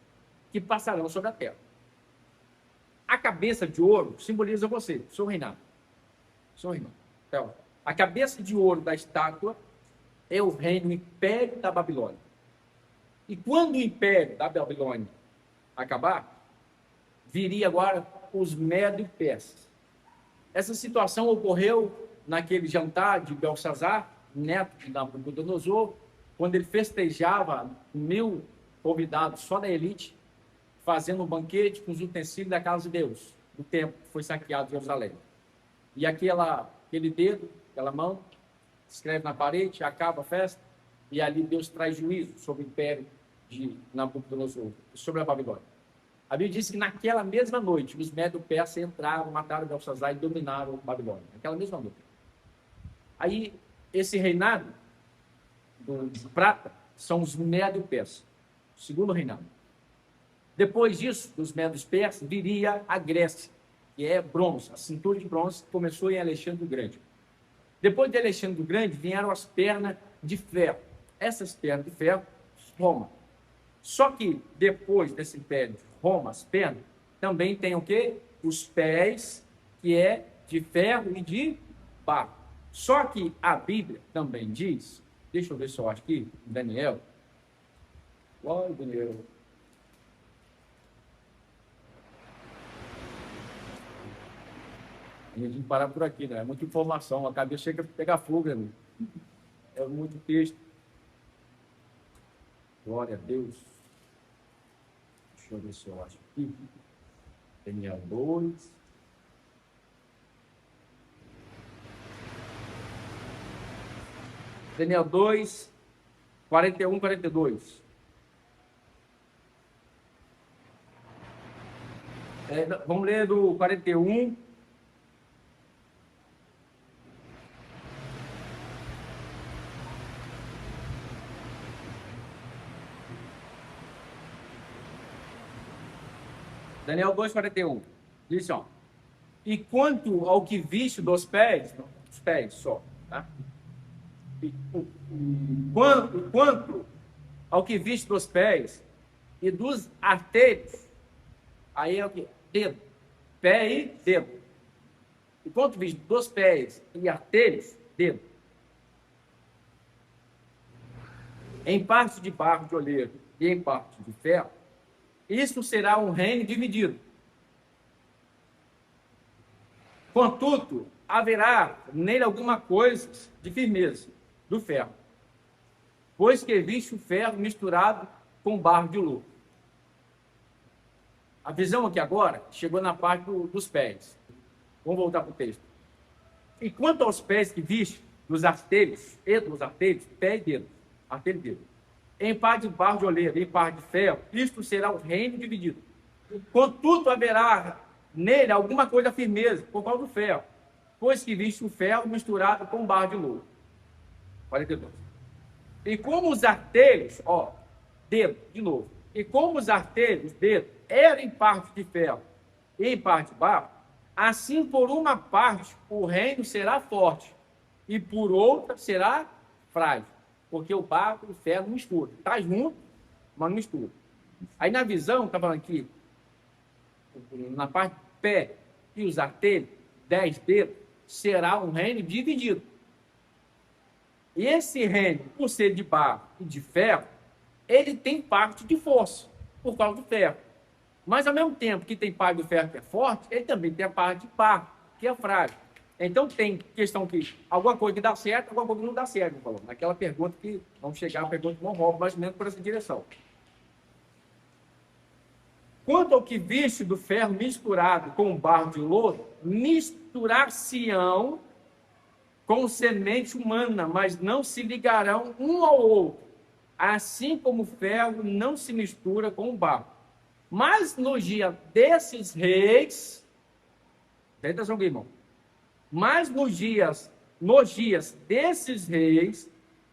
[SPEAKER 1] que passarão sobre a terra. A cabeça de ouro simboliza você, seu reinado. Seu reinado. Então, a cabeça de ouro da estátua é o reino, o império da Babilônia. E quando o império da Babilônia acabar, viria agora os Medo e Persas. Essa situação ocorreu naquele jantar de Belsazar, neto de Nabucodonosor, quando ele festejava 1000 convidados só da elite, fazendo um banquete com os utensílios da casa de Deus, do templo que foi saqueado de Jerusalém. E aquele dedo, aquela mão, escreve na parede, acaba a festa, e ali Deus traz juízo sobre o império de Nabucodonosor, sobre a Babilônia. A Bíblia diz que naquela mesma noite, os Medo-Persas entraram, mataram Belsazar e dominaram a Babilônia. Naquela mesma noite. Aí, esse reinado de prata são os Medo-Persas, o segundo reinado. Depois disso, dos Medo-Persas, viria a Grécia, que é bronze, a cintura de bronze, que começou em Alexandre o Grande. Depois de Alexandre o Grande, vieram as pernas de ferro. Essas pernas de ferro, Roma. Só que depois desse império de Roma, as pernas, também tem o quê? Os pés, que é de ferro e de barro. Só que a Bíblia também diz, deixa eu ver se eu acho aqui, Daniel. Olha, Daniel. A gente tem que parar por aqui, né? É muita informação, a cabeça chega a pegar fogo, né? É muito texto. Glória a Deus. Deixa eu ver se eu acho aqui. Daniel 2. Daniel 2, 41, 42. Vamos ler do 41. Daniel 2, 41. Diz assim, ó. E quanto ao que viste dos pés só, tá? Quanto ao que viste dos pés e dos artelhos, aí é o que? Dedo. Pé e dedo. E quanto viste dos pés e artelhos, dedo. Em parte de barro de oleiro e em parte de ferro, isso será um reino dividido. Contudo, haverá nele alguma coisa de firmeza do ferro, pois que viste o ferro misturado com barro de louro. A visão aqui agora chegou na parte dos pés. Vamos voltar para o texto. E quanto aos pés que viste, dos artelhos, pé e dedo, artelho e dedo, em parte de barro de oleiro, em parte de ferro, isto será o reino dividido. Contudo, haverá nele alguma coisa firmeza, por causa do ferro, pois que viste o ferro misturado com barro de louro. 42. E como os artelhos, dedo, de novo, e como os artelhos, dedo, eram em parte de ferro e em parte de barro, assim por uma parte o reino será forte, e por outra será frágil. Porque o barro e o ferro não misturam. Está junto, mas não mistura. Aí na visão, está falando aqui, na parte do pé e os artelhos, 10 dedos, será um reino dividido. E esse reino, por ser de barro e de ferro, ele tem parte de força, por causa do ferro. Mas ao mesmo tempo que tem parte do ferro que é forte, ele também tem a parte de barro, que é frágil. Então tem questão que alguma coisa que dá certo, alguma coisa que não dá certo, falou. Naquela pergunta que vamos chegar, a pergunta que não rouba, mais ou menos por essa direção. quanto ao que viste do ferro misturado com o barro de lodo, misturar-se-ão com semente humana, mas não se ligarão um ao outro, assim como o ferro não se mistura com o barro. Mas no dia desses reis, presta atenção aqui, irmão, mas nos dias desses reis,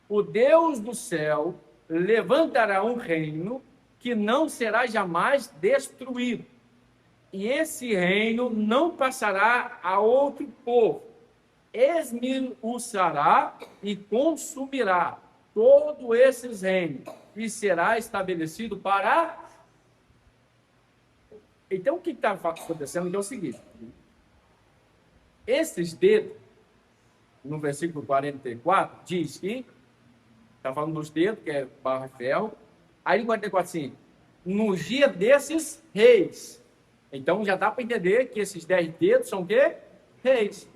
[SPEAKER 1] o Deus do céu levantará um reino que não será jamais destruído. E esse reino não passará a outro povo. Esmiuçará e consumirá todos esses reinos e será estabelecido para... Então, o que está acontecendo é o seguinte. Esses dedos, no versículo 44, diz que, está falando dos dedos, que é barro e ferro. Aí no 44, assim, no dia desses reis. Então, já dá para entender que esses 10 dedos são o quê? Reis.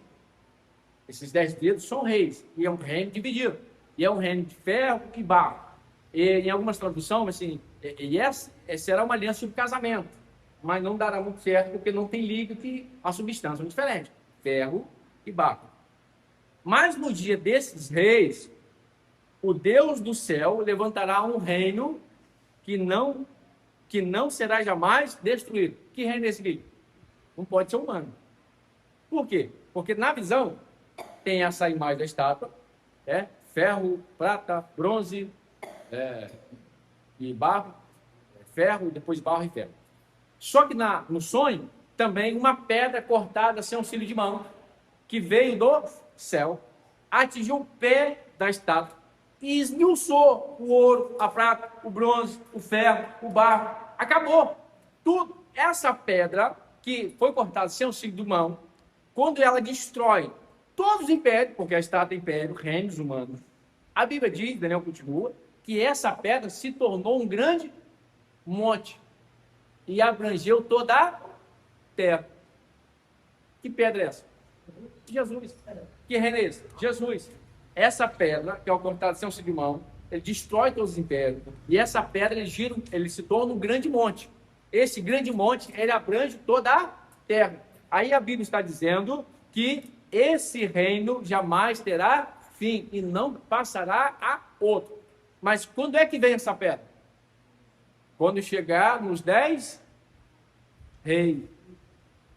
[SPEAKER 1] Esses 10 dedos são reis. E é um reino dividido. E é um reino de ferro e barro. E em algumas traduções, assim, será uma aliança de casamento. Mas não dará muito certo, porque não tem liga, que a substância é muito diferente. Ferro e barro. Mas no dia desses reis, o Deus do céu levantará um reino que não será jamais destruído. Que reino é esse aqui? Não pode ser humano. Por quê? Porque na visão tem essa imagem da estátua, ferro, prata, bronze e barro, ferro, depois barro e ferro. Só que no sonho, também uma pedra cortada sem auxílio de mão, que veio do céu, atingiu o pé da estátua e esmiuçou o ouro, a prata, o bronze, o ferro, o barro. Acabou. Tudo. Essa pedra que foi cortada sem auxílio de mão, quando ela destrói todos os impérios, porque a estátua é império, reinos humanos, a Bíblia diz, Daniel continua, que essa pedra se tornou um grande monte e abrangeu toda a terra. Que pedra é essa? Jesus. Que reino é esse? Jesus. Essa pedra, que é o cortado sem auxílio de mão, ele destrói todos os impérios. E essa pedra, ele se torna um grande monte. Esse grande monte, ele abrange toda a terra. Aí a Bíblia está dizendo que esse reino jamais terá fim e não passará a outro. Mas quando é que vem essa pedra? Quando chegar nos 10 reis.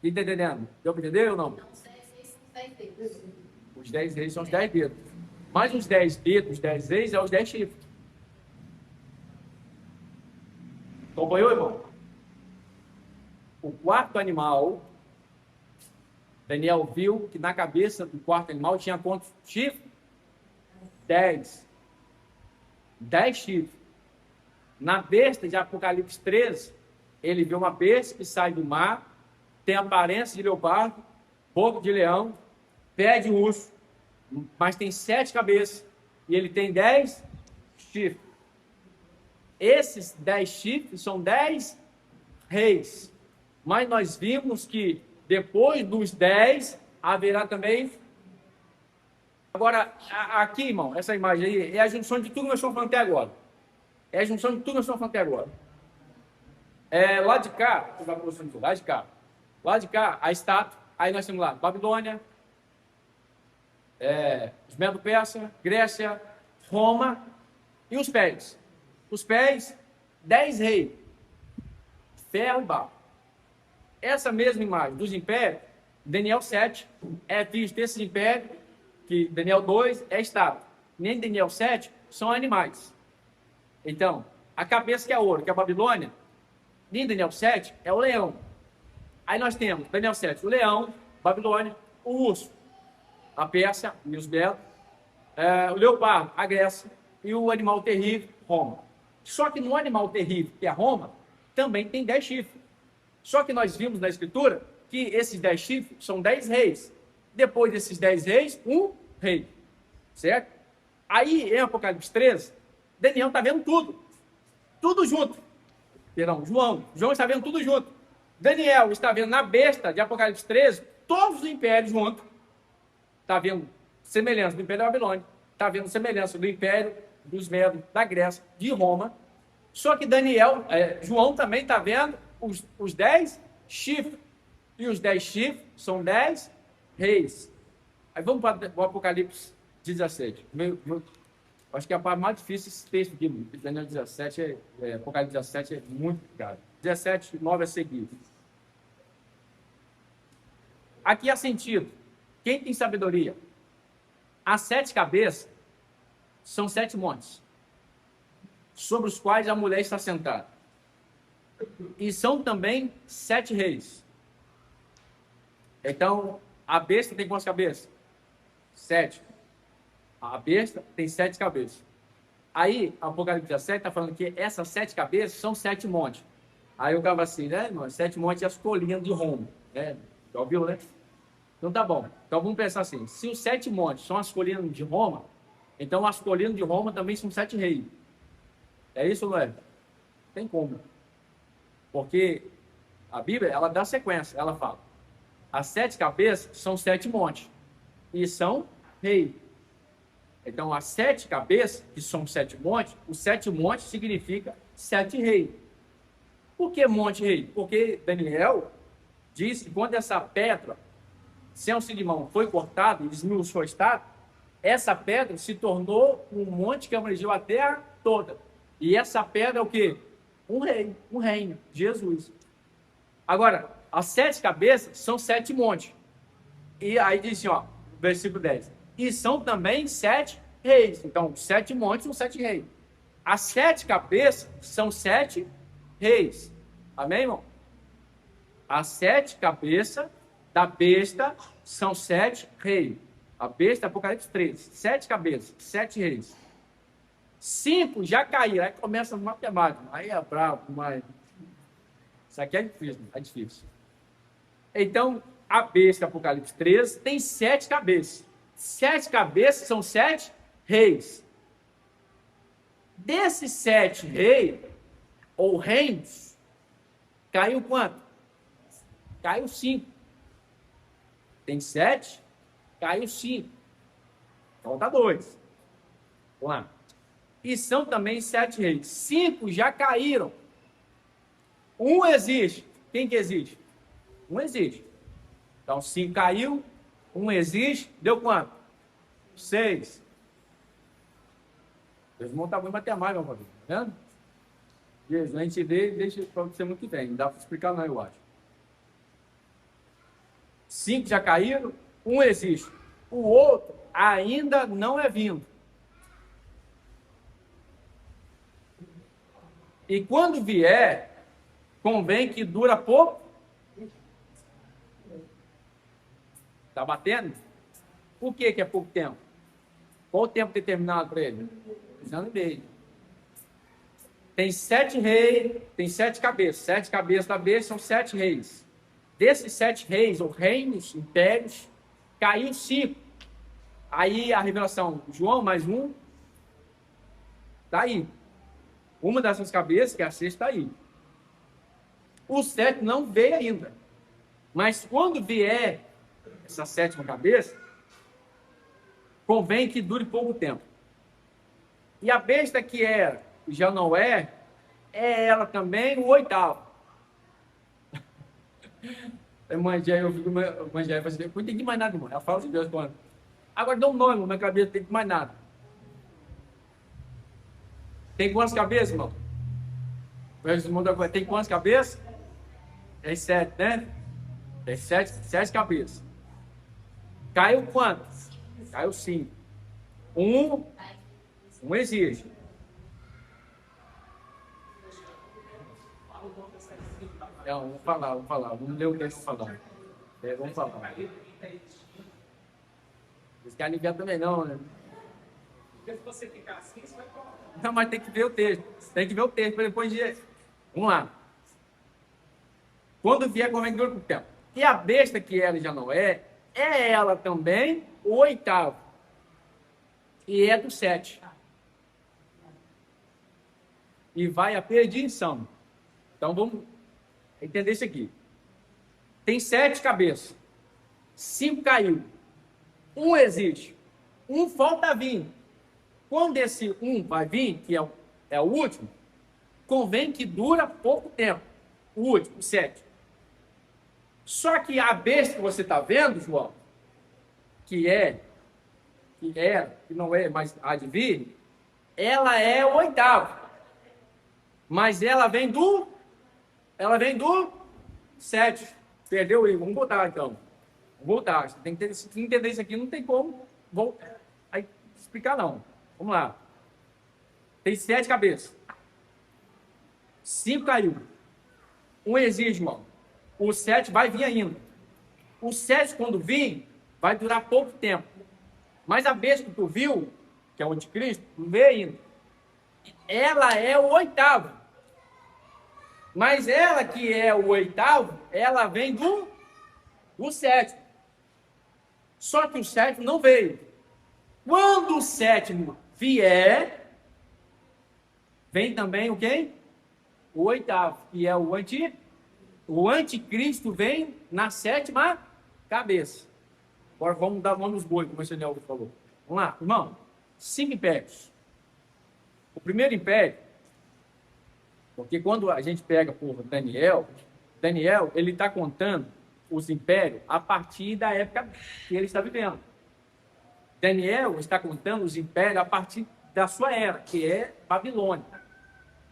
[SPEAKER 1] Está entendendo? Deu para entender ou não?
[SPEAKER 2] Não, os 10 reis são os 10 dedos.
[SPEAKER 1] Os 10 reis são os 10 dedos. Mas os 10 dedos, os 10 reis, é os 10 chifres. Acompanhou, irmão? O quarto animal, Daniel viu que na cabeça do quarto animal tinha quantos chifres? 10. 10 chifres. Na besta de Apocalipse 13, ele viu uma besta que sai do mar, tem aparência de leopardo, boca de leão, pé de urso, mas tem 7 cabeças, e ele tem 10 chifres. Esses 10 chifres são 10 reis. Mas nós vimos que depois dos 10 haverá também. Agora, aqui, irmão, essa imagem aí é a junção de tudo que nós estamos falando até agora. É a junção de tudo que nós estamos falando até agora. Lá de cá, lá de cá, a estátua, aí nós temos lá Babilônia, os Medo-Persa, Grécia, Roma e os pés. Os pés, 10 reis, ferro e barro. Essa mesma imagem dos impérios, Daniel 7, é visto esses impérios, que Daniel 2 é estátua. Nem Daniel 7 são animais. Então, a cabeça que é ouro, que é a Babilônia, nem Daniel 7 é o leão. Aí nós temos, Daniel 7, o leão, Babilônia, o urso, a Pérsia e os Medos, o leopardo, a Grécia, e o animal terrível, Roma. Só que no animal terrível, que é Roma, também tem 10 chifres. Só que nós vimos na Escritura que esses 10 chifres são 10 reis. Depois desses 10 reis, um rei. Certo? Aí, em Apocalipse 13, Daniel está vendo tudo. Tudo junto. Perdão, João está vendo tudo junto. Daniel está vendo na besta de Apocalipse 13 todos os impérios juntos. Está vendo semelhança do Império da Babilônia. Está vendo semelhança do Império dos Medos, da Grécia, de Roma. Só que João também está vendo os 10 chifres. E os 10 chifres são 10 reis. Aí vamos para o Apocalipse 17. Acho que é a parte mais difícil esse texto aqui. Daniel 17, Apocalipse 17 é muito complicado. 17, 9 a seguir. Aqui há sentido. Quem tem sabedoria? As 7 cabeças são 7 montes, sobre os quais a mulher está sentada. E são também 7 reis. Então, a besta tem quantas cabeças? 7. A besta tem 7 cabeças. Aí, Apocalipse 17 está falando que essas 7 cabeças são 7 montes. Aí eu ficava assim, né, irmão? 7 montes e as colinas de Roma. Né? Já ouviu, né? Então tá bom. Então vamos pensar assim: se os 7 montes são as colinas de Roma, então as colinas de Roma também são 7 reis. É isso, não é? Tem como. Porque a Bíblia, ela dá sequência. Ela fala: as 7 cabeças são 7 montes. E são reis. Então, as 7 cabeças, que são 7 montes, os 7 montes significa 7 reis. Por que monte rei? Porque Daniel diz que quando essa pedra, sem auxílio de mão, foi cortada e desmiuçou o estado, essa pedra se tornou um monte que abrangeu a terra toda. E essa pedra é o quê? Um rei, um reino, Jesus. Agora, as 7 cabeças são 7 montes. E aí diz assim, ó, versículo 10. E são também 7 reis. Então, 7 montes são 7 reis. As 7 cabeças são 7 reis. Amém, irmão? As 7 cabeças da besta são 7 reis. A besta, Apocalipse 13. 7 cabeças, 7 reis. 5 já caíram. Aí começa a matemática. Aí é bravo, mas... Isso aqui é difícil, é difícil. Então, a besta, Apocalipse 13, tem 7 cabeças. 7 cabeças são 7 reis. Desses 7 reis, ou reinos, caiu quanto? Caiu 5. Tem 7, caiu 5. Falta 2. Vamos lá. E são também 7 reis. 5 já caíram. 1 existe. Quem que existe? 1 existe. Então, 5 caiu, 1 existe, deu quanto? 6. Deus não está muito matemática, meu amigo. Tá vendo? Jesus, a gente deixa para você muito bem. Não dá para explicar, não, eu acho. 5 já caíram, 1 existe. O outro ainda não é vindo. E quando vier, convém que dura pouco. Está batendo? Por que é pouco tempo? Qual o tempo determinado para ele? 2 anos e meio. Tem 7 reis, tem 7 cabeças. 7 cabeças da besta são 7 reis. Desses 7 reis, ou reinos, impérios, caiu 5. Aí a revelação, João mais 1, está aí. Uma dessas cabeças, que é a 6, está aí. O 7 não veio ainda. Mas quando vier essa 7ª cabeça, convém que dure pouco tempo. E a besta que já não é ela também o 8º. Eu fico manjei, eu não entendi mais nada, irmão. Ela fala de Deus quando. Agora dá um nome, na minha cabeça não tem mais nada. Tem quantas cabeças, irmão? Tem quantas cabeças? Tem 7, né? Tem 7 cabeças. Caiu quantos? Caiu 5. 1 existe. Vamos falar. Vamos ler o que eles falaram. Vamos falar. Esse cara não também não, né?
[SPEAKER 3] Porque se você ficar assim, você vai falar.
[SPEAKER 1] Não, mas tem que ver o texto. Tem que ver o texto para depois de... Vamos lá. Quando vier, convém que dure pouco tempo. E a besta que ela já não é ela também o 8º. E é do 7. E vai à perdição. Então vamos entender isso aqui. Tem 7 cabeças. 5 caiu. 1 existe. 1 falta vir. Quando esse 1 vai vir, que é o último, convém que dura pouco tempo. O último, o 7. Só que a besta que você está vendo, João, que não é, mas há de vir, ela é o 8º. Mas ela vem do 7. Perdeu aí, vamos voltar então. Vamos voltar. Você tem que entender isso aqui, não tem como aí, explicar não. Vamos lá. Tem 7 cabeças. 5 caiu. 1 existe, irmão. O 7 vai vir ainda. O 7, quando vir, vai durar pouco tempo. Mas a besta que tu viu, que é o anticristo, não veio ainda. Ela é o 8º. Mas ela que é o 8º, ela vem do 7. Só que o 7 não veio. Quando o 7º vier, vem também o quem? O 8º, que é o anticristo vem na 7ª cabeça. Agora vamos dar nome aos bois, como o Daniel falou. Vamos lá, irmão. 5 impérios. O primeiro império, porque quando a gente pega por Daniel, ele está contando os impérios a partir da época que ele está vivendo. Daniel está contando os impérios a partir da sua era, que é Babilônia.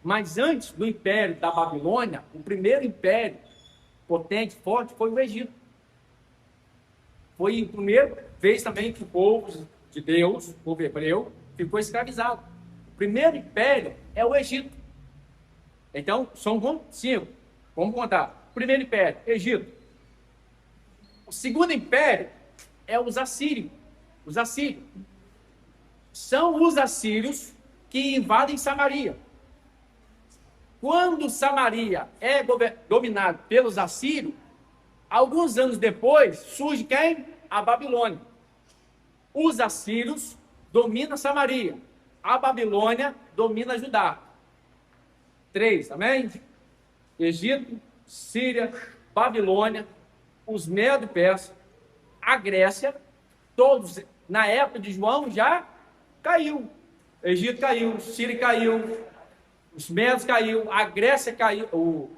[SPEAKER 1] Mas antes do império da Babilônia, o primeiro império potente, forte, foi o Egito. Foi a primeira vez também que o povo de Deus, o povo hebreu, ficou escravizado. O primeiro império é o Egito. Então, são 5. Vamos contar. O primeiro império, Egito. O segundo império é os assírios. Os assírios. São os assírios que invadem Samaria. Quando Samaria é dominada pelos assírios, alguns anos depois surge quem? A Babilônia. Os assírios dominam Samaria. A Babilônia domina Judá. 3, amém? Egito, Síria, Babilônia, os Medo-Persas, a Grécia, todos, na época de João, já caiu. Egito caiu, Síria caiu, os Medos caiu, a Grécia caiu,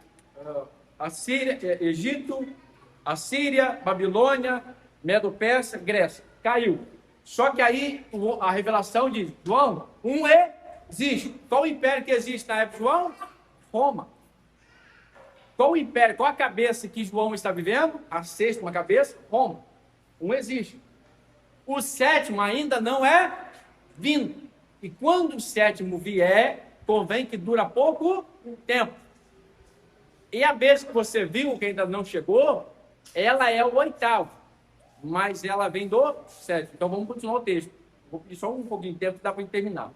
[SPEAKER 1] a Síria, Egito, a Síria, Babilônia, Medo-Persa, Grécia, caiu. Só que aí a revelação diz, João, existe. Qual o império que existe na época de João? Roma. Qual o império, qual a cabeça que João está vivendo? A 6ª cabeça, Roma. Existe. O 7º ainda não é vindo. E quando o 7º vier, convém que dura pouco tempo. E a besta que você viu, que ainda não chegou, ela é o 8º. Mas ela vem do 7º. Então vamos continuar o texto. Vou pedir só um pouquinho de tempo que dá para terminar.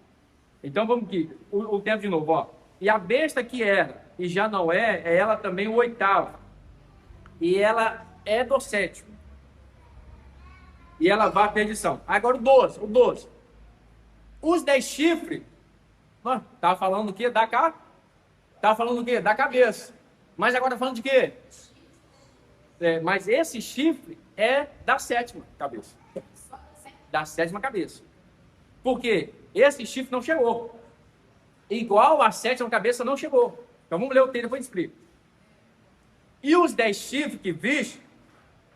[SPEAKER 1] Então vamos aqui. O tempo de novo, ó. E a besta que era e já não é ela também o 8º. E ela é do 7º. E ela vai à perdição. Agora o 12. Os 10 chifres, estava falando o quê? Estava falando o quê? Da cabeça. Mas agora está falando de quê? Mas esse chifre é da 7ª cabeça. Da 7ª cabeça. Por quê? Esse chifre não chegou. Igual a 7ª cabeça não chegou. Então vamos ler o texto, depois explico. E os 10 chifres que viste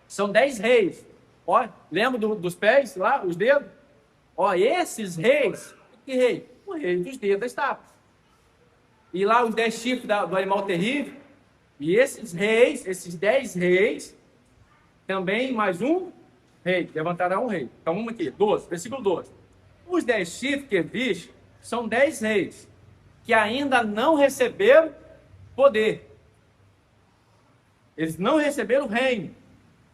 [SPEAKER 1] são 10 reis. Ó, lembra dos pés lá, os dedos? Ó, esses reis, que rei? O rei dos dedos da estátua. E lá os 10 chifres do animal terrível. E esses reis, esses 10 reis, também mais um rei, levantará um rei. Então vamos aqui, 12, versículo 12. Os 10 chifres que viste são 10 reis, que ainda não receberam poder. Eles não receberam o reino,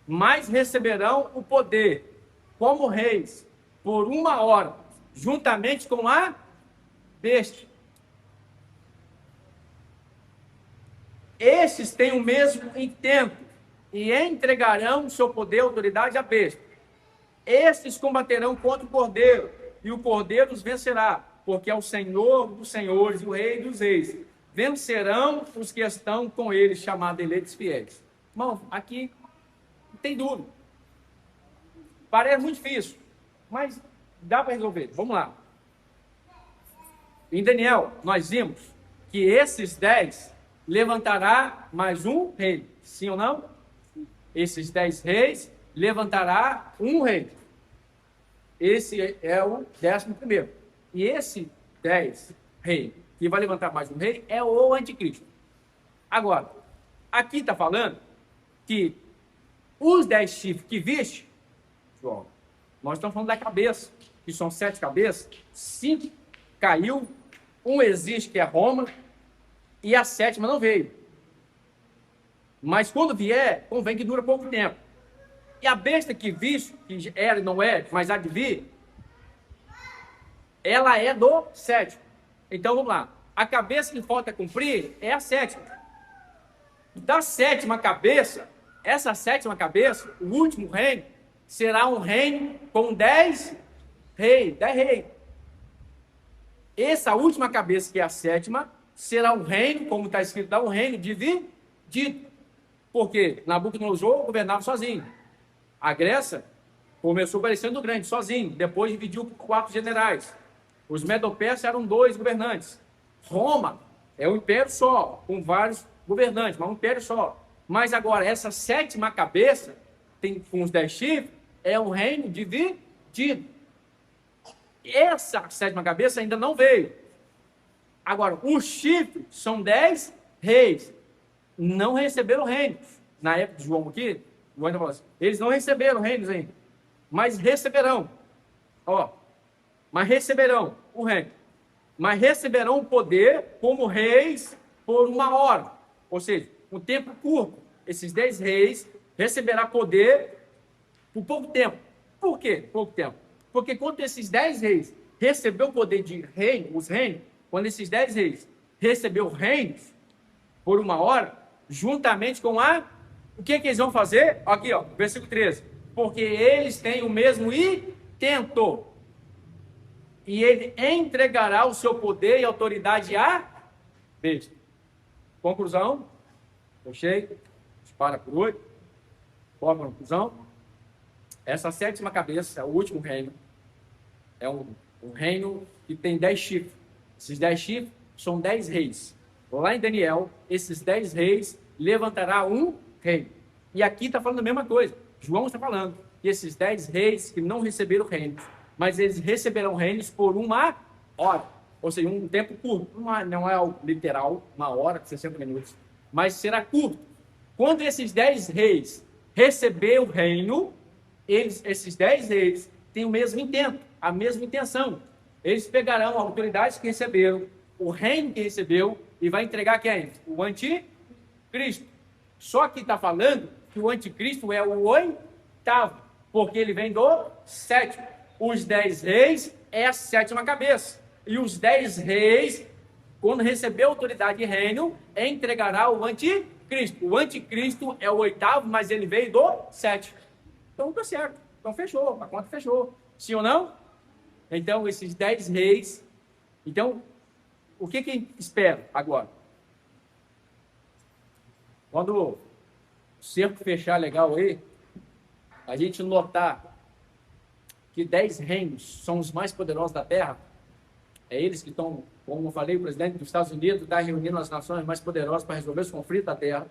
[SPEAKER 1] mas receberão o poder como reis por 1 hora, juntamente com a besta. Estes têm o mesmo intento e entregarão o seu poder e autoridade à besta. Estes combaterão contra o cordeiro e o cordeiro os vencerá, porque é o Senhor dos senhores, o Rei dos reis. Vencerão os que estão com ele, chamados eleitos fiéis. Irmão, aqui não tem dúvida. Parece muito difícil, mas dá para resolver. Vamos lá. Em Daniel, nós vimos que esses 10 levantará mais um rei. Sim ou não? Esses 10 reis levantará um rei. Esse é o 11º. E esse 10 rei que vai levantar mais um rei é o anticristo. Agora, aqui está falando que os 10 chifres que viste, João, nós estamos falando da cabeça, que são 7 cabeças, 5 caiu, um existe, que é Roma, e a 7ª não veio. Mas quando vier, convém que dura pouco tempo. E a besta que viste, que era e não é, mas há de vir, ela é do 7º. Então vamos lá. A cabeça que falta cumprir é a 7ª. Da 7ª cabeça, essa 7ª cabeça, o último reino, será um reino com 10 reis. 10 reis. Essa última cabeça, que é a 7ª, será um reino, como está escrito lá, um reino dividido. Porque Nabucodonosor governava sozinho. A Grécia começou parecendo grande, sozinho. Depois dividiu por 4 generais. Os Medo-Persas eram 2 governantes. Roma é um império só, com vários governantes, mas um império só. Mas agora, essa 7ª cabeça, tem com os 10 chifres, é um reino dividido. Essa 7ª cabeça ainda não veio. Agora, os chifres são 10 reis. Não receberam reinos. Na época de João aqui, João ainda falou assim, eles não receberam reinos ainda, mas receberão. Mas receberão o reino. Mas receberão o poder como reis por uma hora. Ou seja, um tempo curto. Esses 10 reis receberão poder por pouco tempo. Por quê? Pouco tempo. Porque quando esses 10 reis receberam o poder de reino, os reinos, quando esses 10 reis receberam reinos por uma hora, juntamente com o que eles vão fazer? Aqui, versículo 13. Porque eles têm o mesmo intento. E ele entregará o seu poder e autoridade a besta. Conclusão. Fechei. Dispara por 8. Qual a conclusão? Essa 7ª cabeça, o último reino, é um reino que tem 10 chifres. Esses 10 chifres são 10 reis. Lá em Daniel, esses 10 reis levantará um rei. E aqui está falando a mesma coisa. João está falando que esses 10 reis que não receberam reinos, mas eles receberão reinos por uma hora. Ou seja, um tempo curto. Não é literal, uma hora, 60 minutos. Mas será curto. Quando esses 10 reis receberem o reino, esses 10 reis têm o mesmo intento, a mesma intenção. Eles pegarão a autoridade que receberam, o reino que recebeu, e vai entregar quem? O anticristo. Só que está falando que o anticristo é o 8º, porque ele vem do 7º. Os 10 reis é a 7ª cabeça. E os 10 reis, quando receber a autoridade de reino, entregará o anticristo. O anticristo é o 8º, mas ele veio do 7º. Então está certo. Então fechou. A conta fechou. Sim ou não? Então esses 10 reis. Então, o que espera agora? Quando o cerco fechar legal aí, a gente notar que 10 reinos são os mais poderosos da Terra, é eles que estão, como eu falei, o presidente dos Estados Unidos está reunindo as nações mais poderosas para resolver os conflitos da Terra.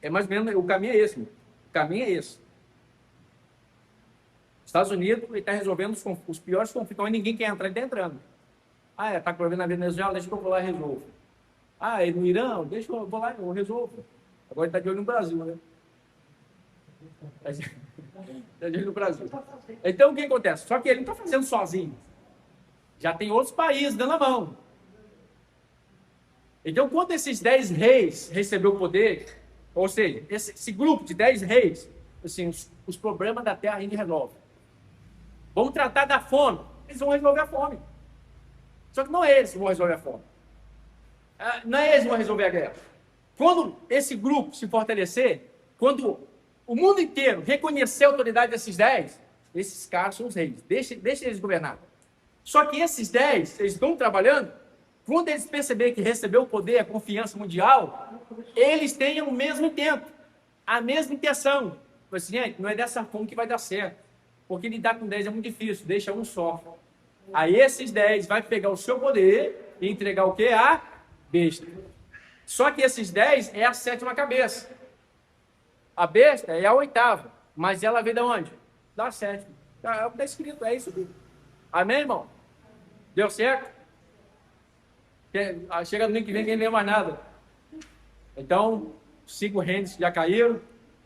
[SPEAKER 1] É mais ou menos, o caminho é esse. O caminho é esse. Estados Unidos está resolvendo os piores conflitos, onde ninguém quer entrar, ele está entrando. Está com problema na Venezuela, deixa que eu vou lá e resolvo. No Irã, deixa eu vou lá e eu resolvo. Agora ele está de olho no Brasil, né? Está de olho no Brasil. Então o que acontece? Só que ele não está fazendo sozinho. Já tem outros países dando a mão. Então, quando esses 10 reis receberam o poder, ou seja, esse grupo de 10 reis, assim, os problemas da terra a gente resolve. Vamos tratar da fome. Eles vão resolver a fome. Só que não é eles que vão resolver a fome. Não é eles que vão resolver a guerra. Quando esse grupo se fortalecer, quando o mundo inteiro reconhecer a autoridade desses 10, esses caras são os reis. Deixa eles governar. Só que esses 10, eles estão trabalhando, quando eles perceberem que recebeu o poder, a confiança mundial, eles têm o mesmo intento, a mesma intenção. Assim, gente, não é dessa forma que vai dar certo, porque lidar com 10 é muito difícil, deixa um só. Aí esses 10 vai pegar o seu poder e entregar o quê? A besta. Só que esses 10 é a 7ª cabeça. A besta é a 8ª, mas ela veio de onde? Da 7ª. É o que está escrito, é isso aqui. Amém, irmão? Deu certo? Chega domingo que vem, ninguém lê mais nada. Então, 5 reinos já caíram.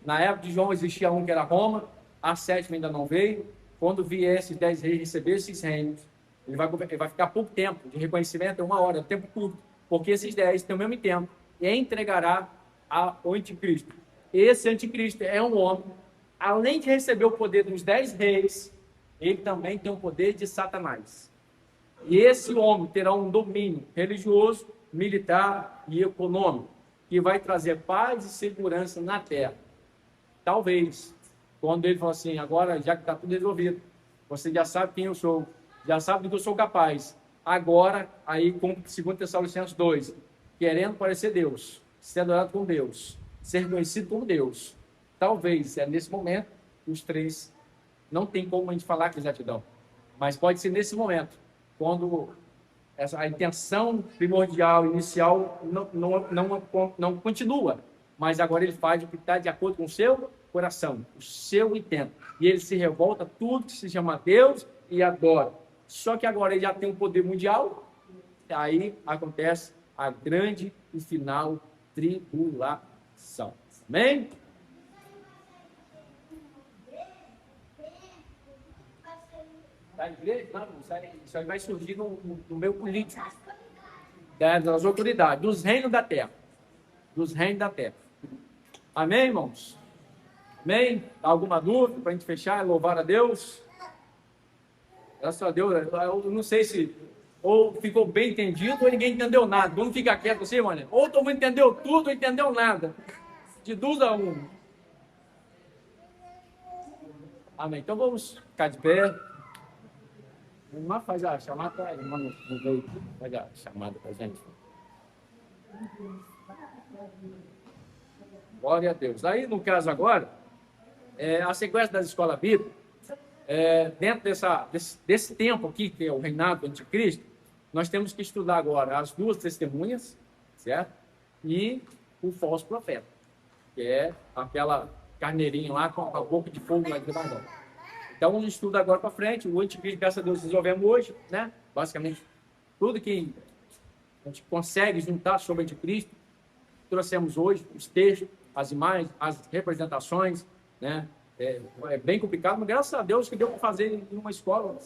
[SPEAKER 1] Na época de João existia um que era Roma. A 7ª ainda não veio. Quando vier esses 10 reis receber esses reinos, ele vai ficar pouco tempo de reconhecimento, 1 hora, tempo curto. Porque esses 10 têm o mesmo tempo. E entregará ao anticristo. Esse anticristo é um homem, além de receber o poder dos 10 reis, ele também tem o poder de Satanás. E esse homem terá um domínio religioso, militar e econômico, que vai trazer paz e segurança na terra. Talvez, quando ele fala assim, agora já que está tudo resolvido, você já sabe quem eu sou, já sabe do que eu sou capaz. Agora, aí com 2 Tessalonicenses 2, querendo parecer Deus, ser adorado como Deus, ser conhecido como Deus. Talvez, é nesse momento, os 3, não tem como a gente falar com exatidão, mas pode ser nesse momento, quando a intenção primordial, inicial, não continua, mas agora ele faz o que está de acordo com o seu coração, o seu intento, e ele se revolta a tudo que se chama Deus e adora. Só que agora ele já tem um poder mundial, aí acontece a grande e final tribulação. Amém? Da igreja? Não, isso aí vai surgir no meio político, das autoridades, dos reinos da terra. Dos reinos da terra. Amém, irmãos? Amém? Alguma dúvida para a gente fechar? Louvar a Deus? Graças a Deus, eu não sei se ou ficou bem entendido ou ninguém entendeu nada. Vamos ficar quieto assim, mano? Ou todo mundo entendeu tudo ou entendeu nada. De 2 a 1. Amém. Então vamos ficar de pé. A irmã faz a chamada, a irmã não veio, faz a chamada para a gente. Glória a Deus. Aí, no caso agora, a sequência das escolas bíblicas, dentro desse tempo aqui, que é o reinado do anticristo, nós temos que estudar agora as 2 testemunhas, certo? E o falso profeta, que é aquela carneirinha lá com a boca de fogo lá de debaixo. Então, vamos estudar agora para frente. O anticristo, graças a Deus, resolvemos hoje, né? Basicamente, tudo que a gente consegue juntar sobre o anticristo, trouxemos hoje os textos, as imagens, as representações, né? É bem complicado, mas graças a Deus que deu para fazer em uma escola,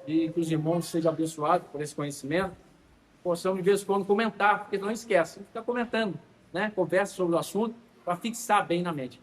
[SPEAKER 1] e que os irmãos sejam abençoados por esse conhecimento, possamos de vez em quando comentar, porque não esquece, fica comentando, né? Conversa sobre o assunto para fixar bem na mente.